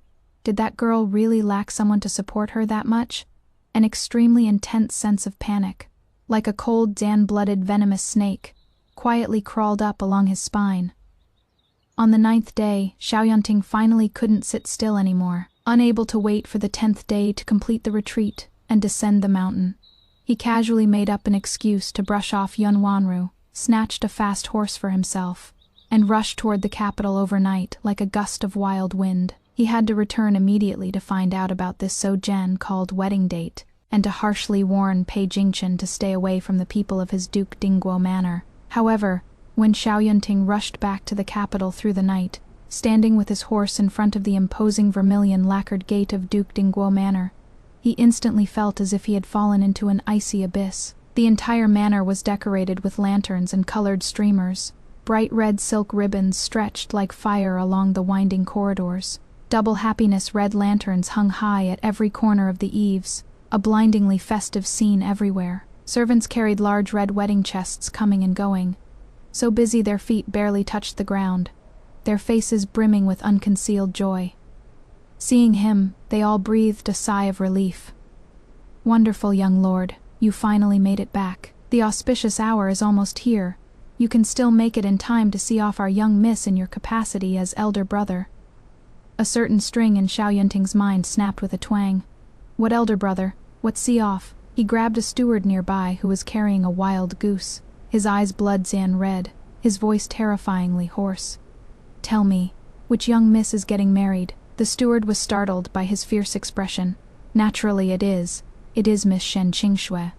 Did that girl really lack someone to support her that much? An extremely intense sense of panic, like a cold, Dan-blooded venomous snake, quietly crawled up along his spine. On the 9th day, Xiaoyunting finally couldn't sit still anymore, unable to wait for the 10th day to complete the retreat and descend the mountain. He casually made up an excuse to brush off Yun Wanru, snatched a fast horse for himself, and rushed toward the capital overnight like a gust of wild wind. He had to return immediately to find out about this so-called wedding date, and to harshly warn Pei Jingchen to stay away from the people of his Duke Dingguo manor. However, when Xiaoyunting rushed back to the capital through the night, standing with his horse in front of the imposing vermilion lacquered gate of Duke Dingguo manor, he instantly felt as if he had fallen into an icy abyss. The entire manor was decorated with lanterns and colored streamers. Bright red silk ribbons stretched like fire along the winding corridors. Double happiness red lanterns hung high at every corner of the eaves, a blindingly festive scene everywhere. Servants carried large red wedding chests coming and going, so busy their feet barely touched the ground, their faces brimming with unconcealed joy. Seeing him, they all breathed a sigh of relief. "Wonderful, young lord, you finally made it back. The auspicious hour is almost here. You can still make it in time to see off our young miss in your capacity as elder brother." A certain string in Xiaoyunting's mind snapped with a twang. What elder brother? What see off? He grabbed a steward nearby who was carrying a wild goose, his eyes blood-zan red, his voice terrifyingly hoarse. "Tell me, which young miss is getting married?" The steward was startled by his fierce expression. "Naturally it is Miss Shen Qingshui.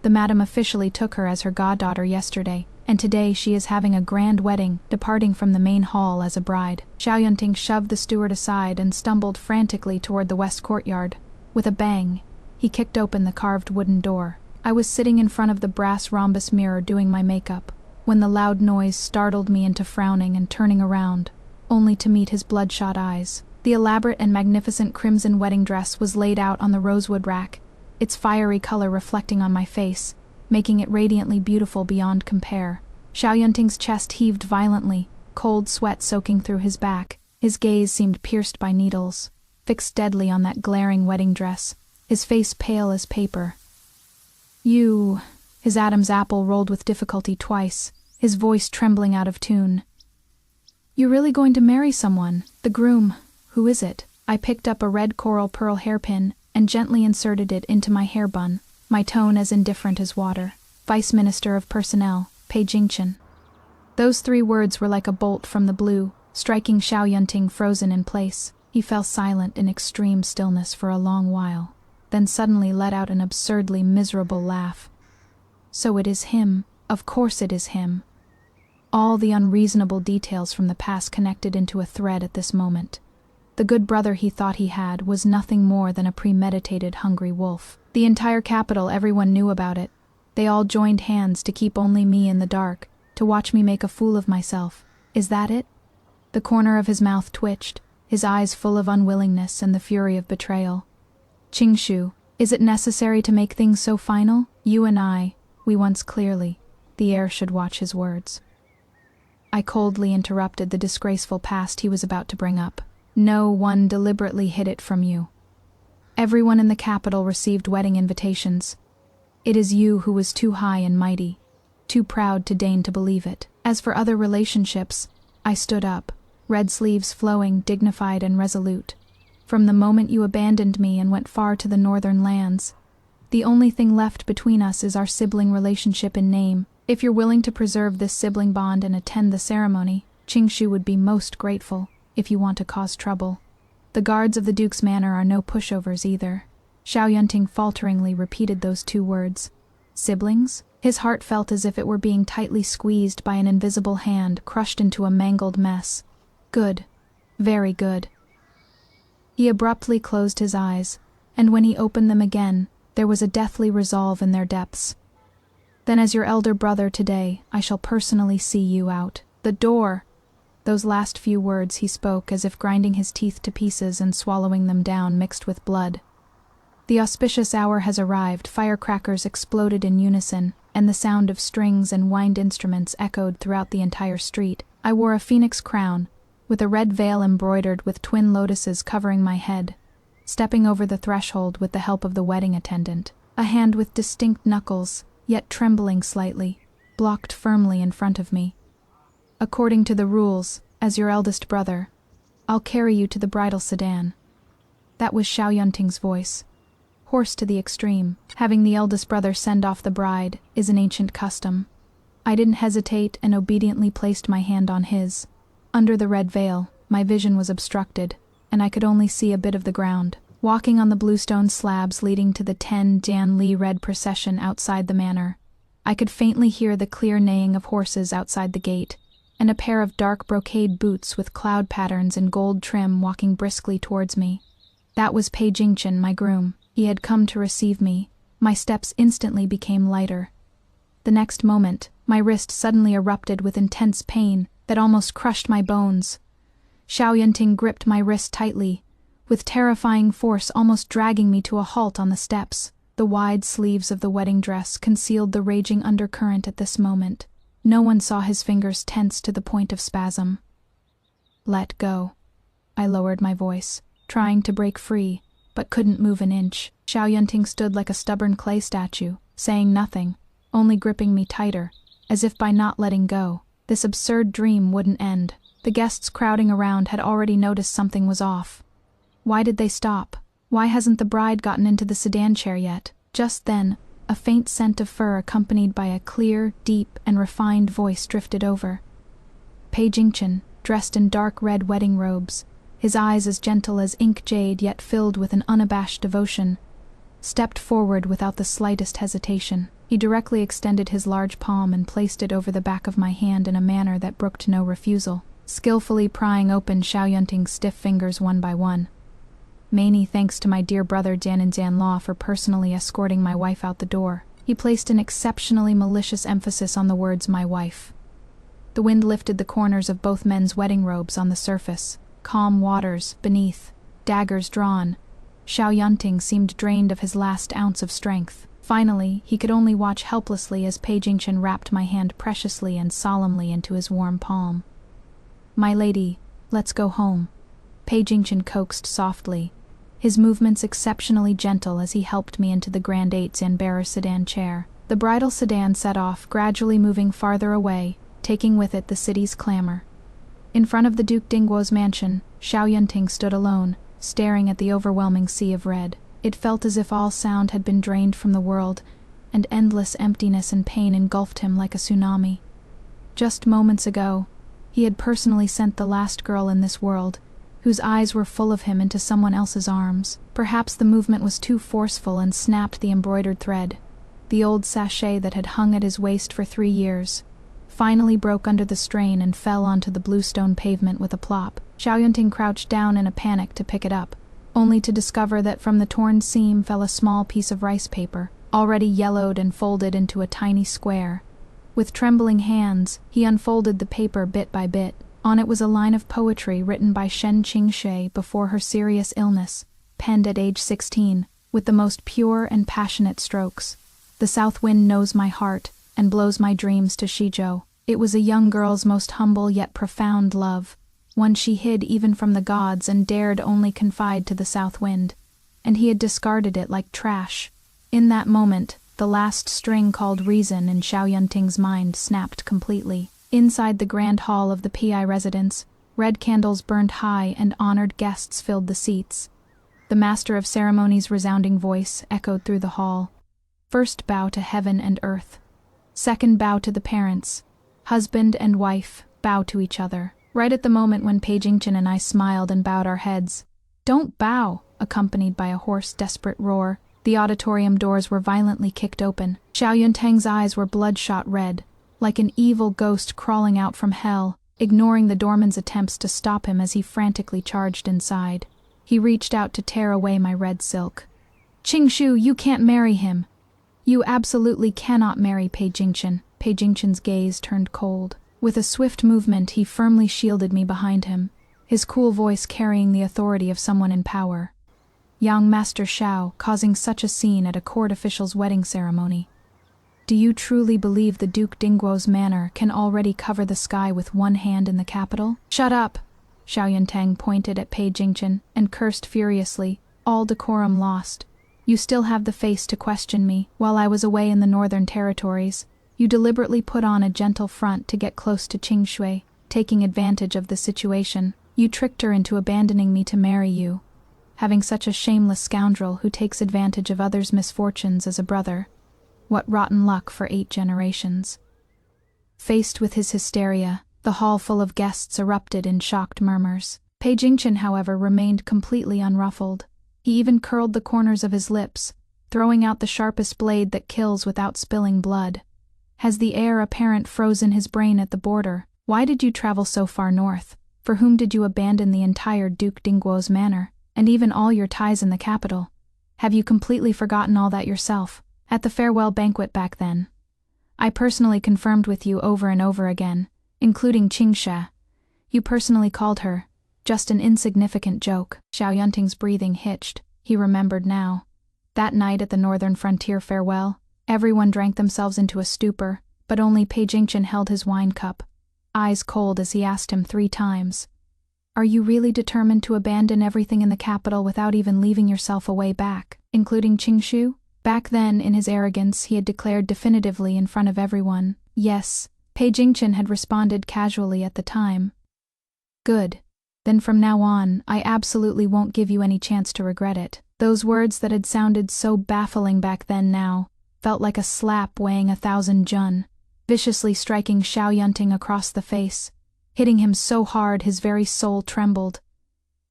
The madam officially took her as her goddaughter yesterday, and today she is having a grand wedding, departing from the main hall as a bride." Xiaoyunting shoved the steward aside and stumbled frantically toward the west courtyard. With a bang, he kicked open the carved wooden door. I was sitting in front of the brass rhombus mirror doing my makeup, when the loud noise startled me into frowning and turning around, only to meet his bloodshot eyes. The elaborate and magnificent crimson wedding dress was laid out on the rosewood rack, its fiery color reflecting on my face, making it radiantly beautiful beyond compare. Xiaoyunting's chest heaved violently, cold sweat soaking through his back. His gaze seemed pierced by needles, fixed deadly on that glaring wedding dress, his face pale as paper. "You..." His Adam's apple rolled with difficulty twice, his voice trembling out of tune. "You're really going to marry someone? The groom? Who is it?" I picked up a red coral pearl hairpin and gently inserted it into my hair bun, my tone as indifferent as water. "Vice Minister of Personnel, Pei Jingchen." Those 3 words were like a bolt from the blue, striking Xiaoyunting frozen in place. He fell silent in extreme stillness for a long while, then suddenly let out an absurdly miserable laugh. So it is him. Of course it is him. All the unreasonable details from the past connected into a thread at this moment. The good brother he thought he had was nothing more than a premeditated hungry wolf. The entire capital, everyone knew about it. They all joined hands to keep only me in the dark, to watch me make a fool of myself. Is that it? The corner of his mouth twitched, his eyes full of unwillingness and the fury of betrayal. "Qingshu, is it necessary to make things so final? You and I, we once clearly." The heir should watch his words. I coldly interrupted the disgraceful past he was about to bring up. "No one deliberately hid it from you. Everyone in the capital received wedding invitations. It is you who was too high and mighty, too proud to deign to believe it. As for other relationships," I stood up, red sleeves flowing, dignified and resolute. "From the moment you abandoned me and went far to the northern lands, the only thing left between us is our sibling relationship in name. If you're willing to preserve this sibling bond and attend the ceremony, Qingshu would be most grateful. If you want to cause trouble. The guards of the Duke's manor are no pushovers either." Xiaoyunting falteringly repeated those 2 words. Siblings? His heart felt as if it were being tightly squeezed by an invisible hand, crushed into a mangled mess. Good. Very good. He abruptly closed his eyes, and when he opened them again, there was a deathly resolve in their depths. "Then as your elder brother today, I shall personally see you out the door." Those last few words he spoke as if grinding his teeth to pieces and swallowing them down mixed with blood. The auspicious hour has arrived. Firecrackers exploded in unison, and the sound of strings and wind instruments echoed throughout the entire street. I wore a phoenix crown, with a red veil embroidered with twin lotuses covering my head, stepping over the threshold with the help of the wedding attendant. A hand with distinct knuckles, yet trembling slightly, blocked firmly in front of me. "According to the rules, as your eldest brother, I'll carry you to the bridal sedan." That was Xiao Yunting's voice. Hoarse to the extreme, having the eldest brother send off the bride is an ancient custom. I didn't hesitate and obediently placed my hand on his. Under the red veil, my vision was obstructed, and I could only see a bit of the ground. Walking on the bluestone slabs leading to the 10 Dan Li red procession outside the manor, I could faintly hear the clear neighing of horses outside the gate, and a pair of dark brocade boots with cloud patterns and gold trim walking briskly towards me. That was Pei Jingchen, my groom. He had come to receive me. My steps instantly became lighter. The next moment, my wrist suddenly erupted with intense pain that almost crushed my bones. Xiao Yunting gripped my wrist tightly, with terrifying force almost dragging me to a halt on the steps. The wide sleeves of the wedding dress concealed the raging undercurrent at this moment. No one saw his fingers tense to the point of spasm. "Let go." I lowered my voice, trying to break free, but couldn't move an inch. Xiao Yunting stood like a stubborn clay statue, saying nothing, only gripping me tighter, as if by not letting go, this absurd dream wouldn't end. The guests crowding around had already noticed something was off. Why did they stop? Why hasn't the bride gotten into the sedan chair yet? Just then, a faint scent of fur accompanied by a clear, deep, and refined voice drifted over. Pei Jingchen, dressed in dark red wedding robes, his eyes as gentle as ink jade yet filled with an unabashed devotion, stepped forward without the slightest hesitation. He directly extended his large palm and placed it over the back of my hand in a manner that brooked no refusal, skillfully prying open Xiao Yunting's stiff fingers one by one. Many thanks to my dear brother Dan and Dan Law for personally escorting my wife out the door. He placed an exceptionally malicious emphasis on the words "my wife." The wind lifted the corners of both men's wedding robes on the surface. Calm waters beneath, daggers drawn. Xiao Yunting seemed drained of his last ounce of strength. Finally, he could only watch helplessly as Pei Jingchen wrapped my hand preciously and solemnly into his warm palm. "My lady, let's go home," Pei Jingchen coaxed softly, his movements exceptionally gentle as he helped me into the Grand 8 Zanbearer sedan chair. The bridal sedan set off, gradually moving farther away, taking with it the city's clamor. In front of the Duke Dingguo's mansion, Xiao Yunting stood alone, staring at the overwhelming sea of red. It felt as if all sound had been drained from the world, and endless emptiness and pain engulfed him like a tsunami. Just moments ago, he had personally sent the last girl in this world, whose eyes were full of him, into someone else's arms. Perhaps the movement was too forceful and snapped the embroidered thread. The old sachet that had hung at his waist for 3 years finally broke under the strain and fell onto the bluestone pavement with a plop. Xiao Yunting crouched down in a panic to pick it up, only to discover that from the torn seam fell a small piece of rice paper, already yellowed and folded into a tiny square. With trembling hands, he unfolded the paper bit by bit. On it was a line of poetry written by Shen Qingxue before her serious illness, penned at age 16, with the most pure and passionate strokes. "The south wind knows my heart and blows my dreams to Shizhou." It was a young girl's most humble yet profound love, one she hid even from the gods and dared only confide to the south wind, and he had discarded it like trash. In that moment, the last string called reason in Xiao Yunting's mind snapped completely. Inside the grand hall of the PI residence, red candles burned high and honored guests filled the seats. The master of ceremonies' resounding voice echoed through the hall. "First bow to heaven and earth. Second bow to the parents. Husband and wife, bow to each other." Right at the moment when Pei Jingchen and I smiled and bowed our heads, "Don't bow," accompanied by a hoarse, desperate roar, the auditorium doors were violently kicked open. Xiao Yunting's eyes were bloodshot red, like an evil ghost crawling out from hell, ignoring the doorman's attempts to stop him as he frantically charged inside. He reached out to tear away my red silk. "Qingshu, you can't marry him. You absolutely cannot marry Pei Jingchen." Pei Jingchen's gaze turned cold. With a swift movement, he firmly shielded me behind him, his cool voice carrying the authority of someone in power. "Young Master Xiao, causing such a scene at a court official's wedding ceremony." Do you truly believe the Duke Dingguo's manor can already cover the sky with one hand in the capital? Shut up! Xiao Yuntang pointed at Pei Jingchen and cursed furiously, all decorum lost. You still have the face to question me. While I was away in the northern territories, you deliberately put on a gentle front to get close to Qingshui, taking advantage of the situation. You tricked her into abandoning me to marry you. Having such a shameless scoundrel who takes advantage of others' misfortunes as a brother. What rotten luck for 8 generations. Faced with his hysteria, the hall full of guests erupted in shocked murmurs. Pei Jingchen, however, remained completely unruffled. He even curled the corners of his lips, throwing out the sharpest blade that kills without spilling blood. Has the heir apparent frozen his brain at the border? Why did you travel so far north? For whom did you abandon the entire Duke Dingguo's manor, and even all your ties in the capital? Have you completely forgotten all that yourself? At the farewell banquet back then, I personally confirmed with you over and over again, including Qingsha. You personally called her just an insignificant joke. Xiao Yunting's breathing hitched. He remembered now. That night at the northern frontier farewell, everyone drank themselves into a stupor, but only Pei Jingchen held his wine cup, eyes cold as he asked him 3 times. Are you really determined to abandon everything in the capital without even leaving yourself a way back, including Qingshu? Back then, in his arrogance, he had declared definitively in front of everyone, yes. Pei Jingchen had responded casually at the time. Good. Then from now on, I absolutely won't give you any chance to regret it. Those words that had sounded so baffling back then now felt like a slap weighing 1,000 jun, viciously striking Xiao Yunting across the face, hitting him so hard his very soul trembled.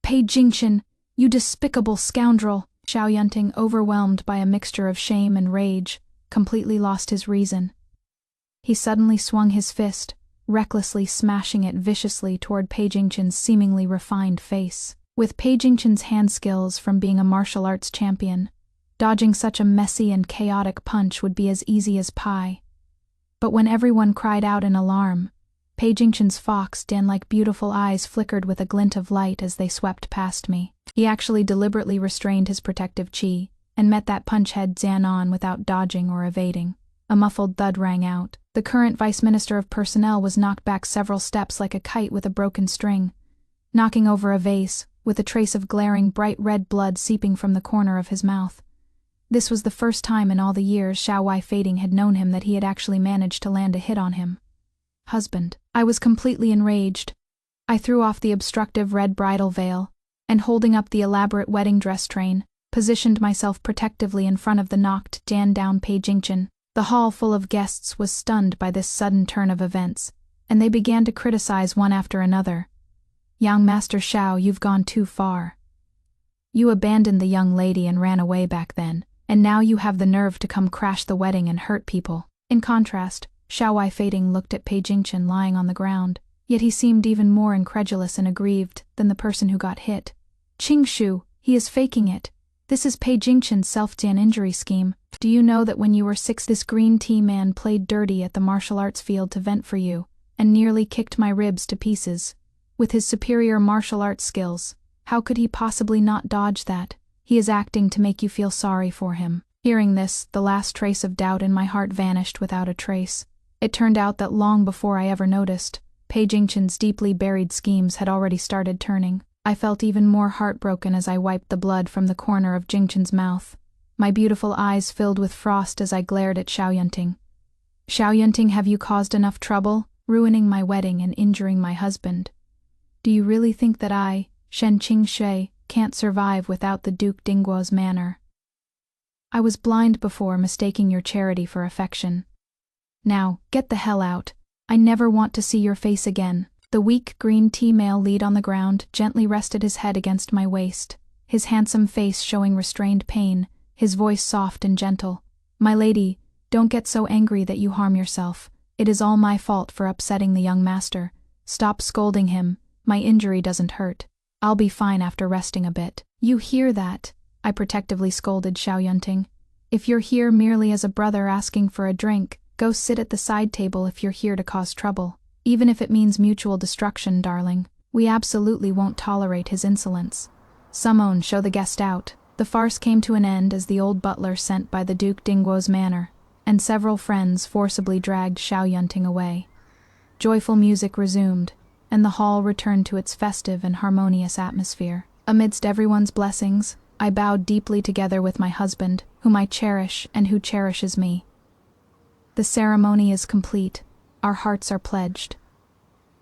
Pei Jingchen, you despicable scoundrel! Xiao Yunting, overwhelmed by a mixture of shame and rage, completely lost his reason. He suddenly swung his fist, recklessly smashing it viciously toward Pei Jingchen's seemingly refined face. With Pei Jingchen's hand skills from being a martial arts champion, dodging such a messy and chaotic punch would be as easy as pie. But when everyone cried out in alarm, Pei Jingchen's fox-Dan-like beautiful eyes flickered with a glint of light as they swept past me. He actually deliberately restrained his protective chi, and met that punch head-on on without dodging or evading. A muffled thud rang out. The current Vice Minister of Personnel was knocked back several steps like a kite with a broken string, knocking over a vase, with a trace of glaring bright red blood seeping from the corner of his mouth. This was the first time in all the years Xiao Wei Fading had known him that he had actually managed to land a hit on him. Husband. I was completely enraged. I threw off the obstructive red bridal veil, and holding up the elaborate wedding dress train, positioned myself protectively in front of the knocked down Pei Jingchen. The hall full of guests was stunned by this sudden turn of events, and they began to criticize one after another. Young Master Xiao, you've gone too far. You abandoned the young lady and ran away back then, and now you have the nerve to come crash the wedding and hurt people. In contrast, Xiao Wei Fading looked at Pei Jingchen lying on the ground, yet he seemed even more incredulous and aggrieved than the person who got hit. Qingshu, he is faking it. This is Pei Jingchen's self-injury scheme. Do you know that when you were 6, this green tea man played dirty at the martial arts field to vent for you, and nearly kicked my ribs to pieces? With his superior martial arts skills, how could he possibly not dodge that? He is acting to make you feel sorry for him. Hearing this, the last trace of doubt in my heart vanished without a trace. It turned out that long before I ever noticed, Pei Jingchen's deeply buried schemes had already started turning. I felt even more heartbroken as I wiped the blood from the corner of Jingchen's mouth. My beautiful eyes filled with frost as I glared at Xiao Yunting. Xiao Yunting, have you caused enough trouble, ruining my wedding and injuring my husband? Do you really think that I, Shen Qingshui, can't survive without the Duke Dingguo's manor? I was blind before, mistaking your charity for affection. Now, get the hell out. I never want to see your face again. The weak green tea male lead on the ground gently rested his head against my waist, his handsome face showing restrained pain, his voice soft and gentle. My lady, don't get so angry that you harm yourself. It is all my fault for upsetting the young master. Stop scolding him. My injury doesn't hurt. I'll be fine after resting a bit. You hear that? I protectively scolded Xiao Yunting. If you're here merely as a brother asking for a drink, go sit at the side table if you're here to cause trouble. Even if it means mutual destruction, darling. We absolutely won't tolerate his insolence. Sumon, show the guest out. The farce came to an end as the old butler sent by the Duke Dingguo's manor and several friends forcibly dragged Xiao Yunting away. Joyful music resumed, and the hall returned to its festive and harmonious atmosphere. Amidst everyone's blessings, I bowed deeply together with my husband, whom I cherish and who cherishes me. The ceremony is complete. Our hearts are pledged.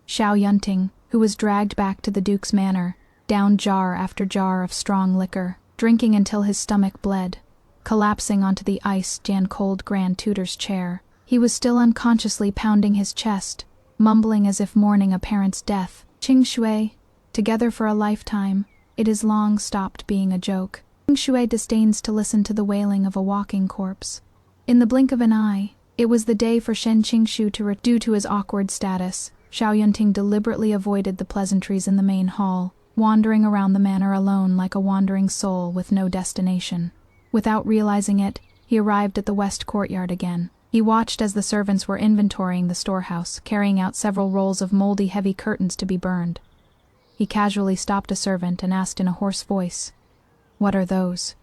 Xiao Yunting, who was dragged back to the Duke's manor, downed jar after jar of strong liquor, drinking until his stomach bled, collapsing onto the ice-cold Grand Tutor's chair. He was still unconsciously pounding his chest, mumbling as if mourning a parent's death. Qing Shui, together for a lifetime, it is long stopped being a joke. Qing Shui disdains to listen to the wailing of a walking corpse. In the blink of an eye, it was the day for Shen Qingshu to due to his awkward status. Xiao Yunting deliberately avoided the pleasantries in the main hall, wandering around the manor alone like a wandering soul with no destination. Without realizing it, he arrived at the west courtyard again. He watched as the servants were inventorying the storehouse, carrying out several rolls of moldy heavy curtains to be burned. He casually stopped a servant and asked in a hoarse voice, "What are those?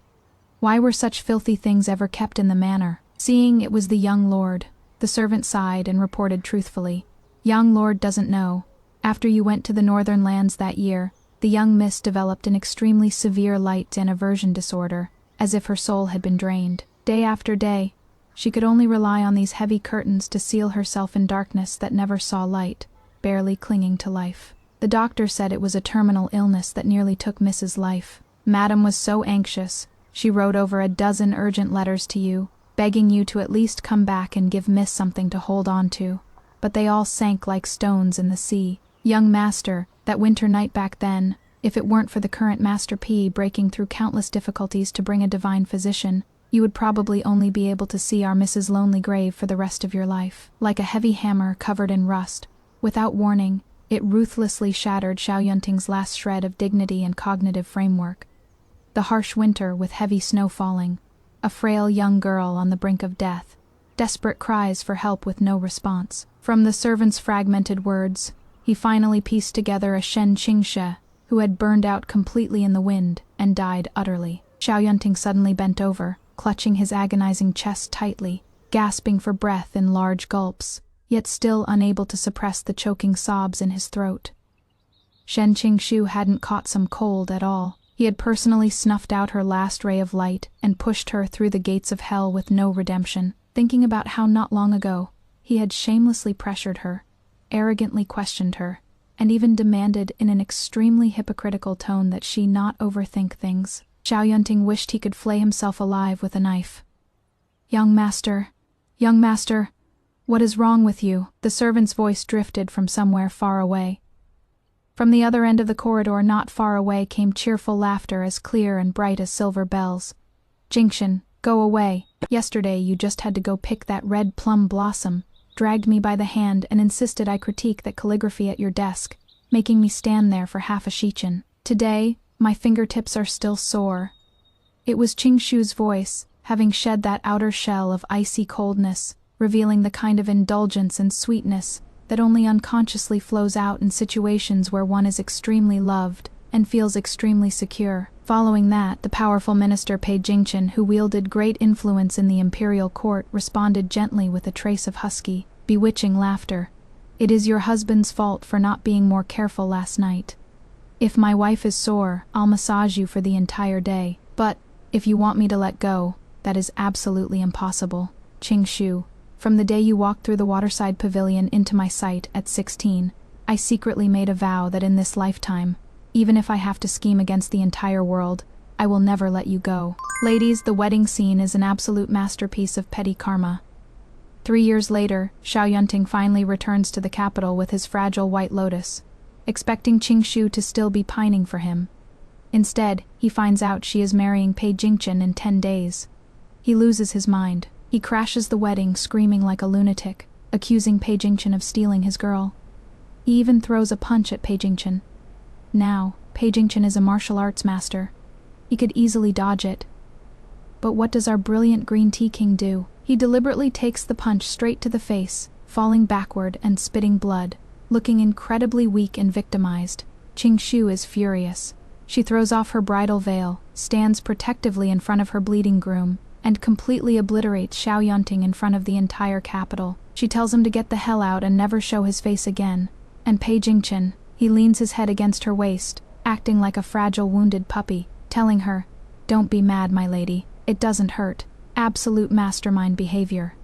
Why were such filthy things ever kept in the manor?" Seeing it was the young lord, the servant sighed and reported truthfully, "Young lord doesn't know. After you went to the northern lands that year, the young miss developed an extremely severe light and aversion disorder, as if her soul had been drained. Day after day, she could only rely on these heavy curtains to seal herself in darkness that never saw light, barely clinging to life. The doctor said it was a terminal illness that nearly took Miss's life. Madam was so anxious, she wrote over a dozen urgent letters to you, begging you to at least come back and give Miss something to hold on to. But they all sank like stones in the sea. Young master, that winter night back then, if it weren't for the current Master P breaking through countless difficulties to bring a divine physician, you would probably only be able to see our Miss's lonely grave for the rest of your life. Like a heavy hammer covered in rust, without warning, it ruthlessly shattered Xiao Yunting's last shred of dignity and cognitive framework. The harsh winter with heavy snow falling, a frail young girl on the brink of death, desperate cries for help with no response. From the servant's fragmented words, he finally pieced together a Shen Qingshe, who had burned out completely in the wind and died utterly. Xiao Yunting suddenly bent over, clutching his agonizing chest tightly, gasping for breath in large gulps, yet still unable to suppress the choking sobs in his throat. Shen Qingshu hadn't caught some cold at all. He had personally snuffed out her last ray of light and pushed her through the gates of hell with no redemption, thinking about how not long ago he had shamelessly pressured her, arrogantly questioned her, and even demanded in an extremely hypocritical tone that she not overthink things. Xiao Yunting wished he could flay himself alive with a knife. Young master, what is wrong with you?" The servant's voice drifted from somewhere far away. From the other end of the corridor not far away came cheerful laughter as clear and bright as silver bells. "Jingshan, go away. Yesterday you just had to go pick that red plum blossom, dragged me by the hand and insisted I critique that calligraphy at your desk, making me stand there for half a shichen. Today, my fingertips are still sore." It was Qingshu's voice, having shed that outer shell of icy coldness, revealing the kind of indulgence and sweetness that only unconsciously flows out in situations where one is extremely loved and feels extremely secure. Following that, the powerful minister Pei Jingchen, who wielded great influence in the imperial court, responded gently with a trace of husky, bewitching laughter. "It is your husband's fault for not being more careful last night. If my wife is sore, I'll massage you for the entire day. But, if you want me to let go, that is absolutely impossible. Qingshu, from the day you walked through the waterside pavilion into my sight at 16, I secretly made a vow that in this lifetime, even if I have to scheme against the entire world, I will never let you go." Ladies, the wedding scene is an absolute masterpiece of petty karma. 3 years later, Xiao Yunting finally returns to the capital with his fragile white lotus, expecting Qingshu to still be pining for him. Instead, he finds out she is marrying Pei Jingchen in 10 days. He loses his mind. He crashes the wedding screaming like a lunatic, accusing Pei Jingchen of stealing his girl. He even throws a punch at Pei Jingchen. Now, Pei Jingchen is a martial arts master. He could easily dodge it. But what does our brilliant green tea king do? He deliberately takes the punch straight to the face, falling backward and spitting blood, looking incredibly weak and victimized. Qingshu is furious. She throws off her bridal veil, stands protectively in front of her bleeding groom, and completely obliterates Xiao Yunting in front of the entire capital. She tells him to get the hell out and never show his face again. And Pei Jingchen, he leans his head against her waist, acting like a fragile wounded puppy, telling her, "Don't be mad, my lady, it doesn't hurt." Absolute mastermind behavior.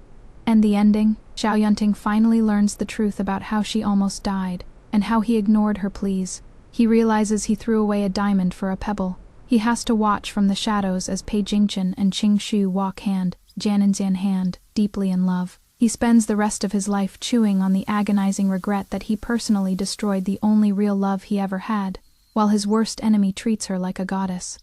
And the ending? Xiao Yunting finally learns the truth about how she almost died, and how he ignored her pleas. He realizes he threw away a diamond for a pebble. He has to watch from the shadows as Pei Jingchen and Qing Shu walk hand in hand, deeply in love. He spends the rest of his life chewing on the agonizing regret that he personally destroyed the only real love he ever had, while his worst enemy treats her like a goddess.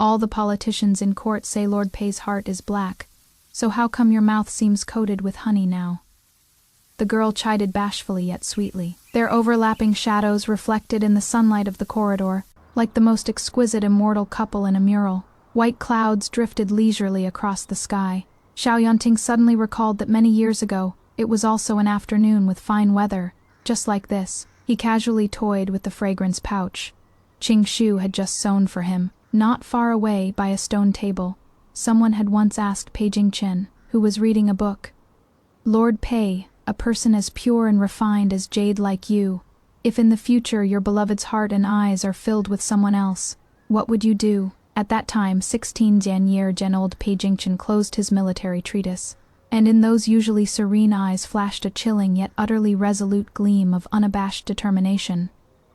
All the politicians in court say Lord Pei's heart is black, so how come your mouth seems coated with honey now? The girl chided bashfully yet sweetly. Their overlapping shadows reflected in the sunlight of the corridor, like the most exquisite immortal couple in a mural. White clouds drifted leisurely across the sky. Xiao Yunting suddenly recalled that many years ago, it was also an afternoon with fine weather, just like this. He casually toyed with the fragrance pouch. Qing Shu had just sewn for him. Not far away, by a stone table, someone had once asked Pei Jingchen, who was reading a book, "Lord Pei, a person as pure and refined as jade like you, if in the future your beloved's heart and eyes are filled with someone else, what would you do?" At that time, 16-year-old Pei Jingchen closed his military treatise, and in those usually serene eyes flashed a chilling yet utterly resolute gleam of unabashed determination.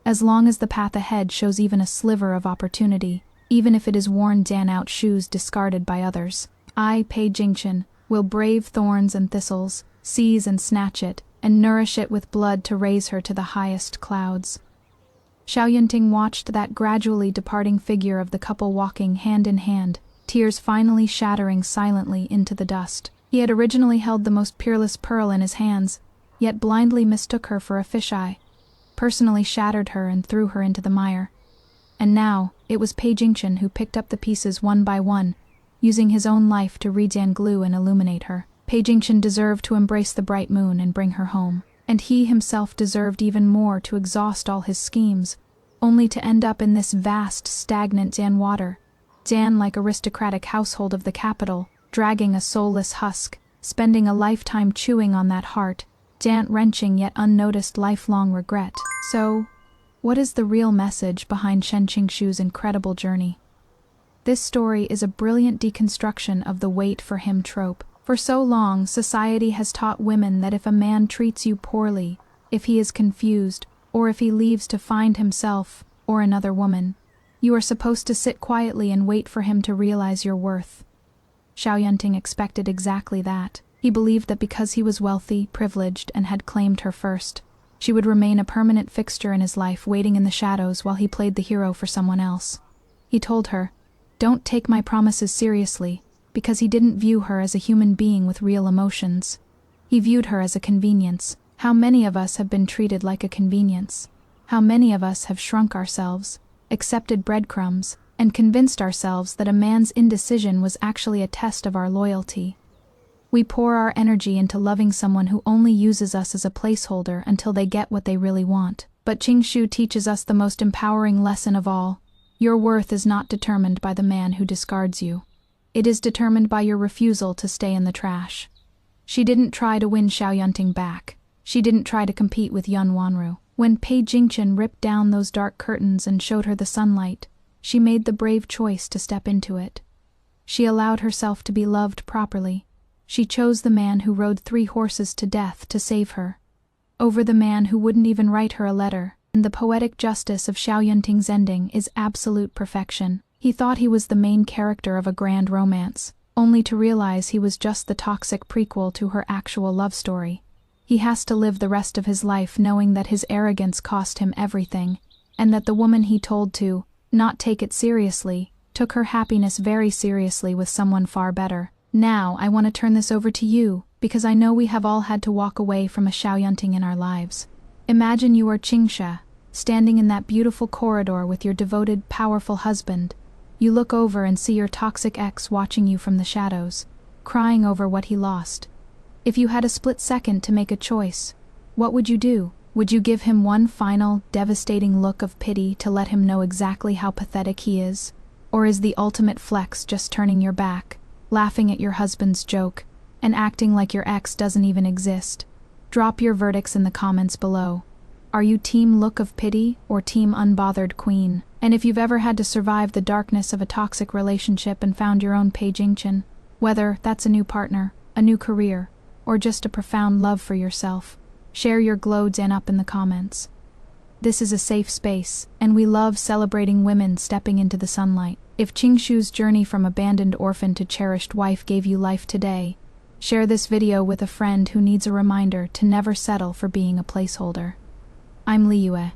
As long as the path ahead shows even a sliver of opportunity, even if it is worn-out shoes discarded by others, I, Pei Jingchen, will brave thorns and thistles, seize and snatch it, and nourish it with blood to raise her to the highest clouds. Xiao Yunting watched that gradually departing figure of the couple walking hand in hand, tears finally shattering silently into the dust. He had originally held the most peerless pearl in his hands, yet blindly mistook her for a fisheye, personally shattered her and threw her into the mire. And now, it was Pei Jingchen who picked up the pieces one by one, using his own life to redian glue and illuminate her. Pei Jingchen deserved to embrace the bright moon and bring her home, and he himself deserved even more to exhaust all his schemes, only to end up in this vast, stagnant Dan water. Dan-like aristocratic household of the capital, dragging a soulless husk, spending a lifetime chewing on that heart, wrenching yet unnoticed lifelong regret. So, what is the real message behind Shen Qingshu's incredible journey? This story is a brilliant deconstruction of the wait for him trope. For so long, society has taught women that if a man treats you poorly, if he is confused, or if he leaves to find himself or another woman, you are supposed to sit quietly and wait for him to realize your worth. Xiao Yunting expected exactly that. He believed that because he was wealthy, privileged, and had claimed her first, she would remain a permanent fixture in his life, waiting in the shadows while he played the hero for someone else. He told her, "Don't take my promises seriously," because he didn't view her as a human being with real emotions. He viewed her as a convenience. How many of us have been treated like a convenience? How many of us have shrunk ourselves, accepted breadcrumbs, and convinced ourselves that a man's indecision was actually a test of our loyalty? We pour our energy into loving someone who only uses us as a placeholder until they get what they really want. But Qing Shu teaches us the most empowering lesson of all. Your worth is not determined by the man who discards you. It is determined by your refusal to stay in the trash. She didn't try to win Xiao Yunting back. She didn't try to compete with Yun Wanru. When Pei Jingchen ripped down those dark curtains and showed her the sunlight, she made the brave choice to step into it. She allowed herself to be loved properly. She chose the man who rode 3 horses to death to save her, over the man who wouldn't even write her a letter. And the poetic justice of Xiao Yunting's ending is absolute perfection. He thought he was the main character of a grand romance, only to realize he was just the toxic prequel to her actual love story. He has to live the rest of his life knowing that his arrogance cost him everything, and that the woman he told to not take it seriously took her happiness very seriously with someone far better. Now, I want to turn this over to you, because I know we have all had to walk away from a Xiao Yunting in our lives. Imagine you are Qingsha, standing in that beautiful corridor with your devoted, powerful husband. You look over and see your toxic ex watching you from the shadows, crying over what he lost. If you had a split second to make a choice, what would you do? Would you give him one final, devastating look of pity to let him know exactly how pathetic he is? Or is the ultimate flex just turning your back, laughing at your husband's joke, and acting like your ex doesn't even exist? Drop your verdicts in the comments below. Are you team look of pity or team unbothered queen? And if you've ever had to survive the darkness of a toxic relationship and found your own Page Chin, whether that's a new partner, a new career, or just a profound love for yourself, share your glows and up in the comments. This is a safe space, and we love celebrating women stepping into the sunlight. If Chingshu's journey from abandoned orphan to cherished wife gave you life today, share this video with a friend who needs a reminder to never settle for being a placeholder. I'm Liyue.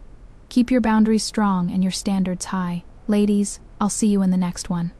Keep your boundaries strong and your standards high. Ladies, I'll see you in the next one.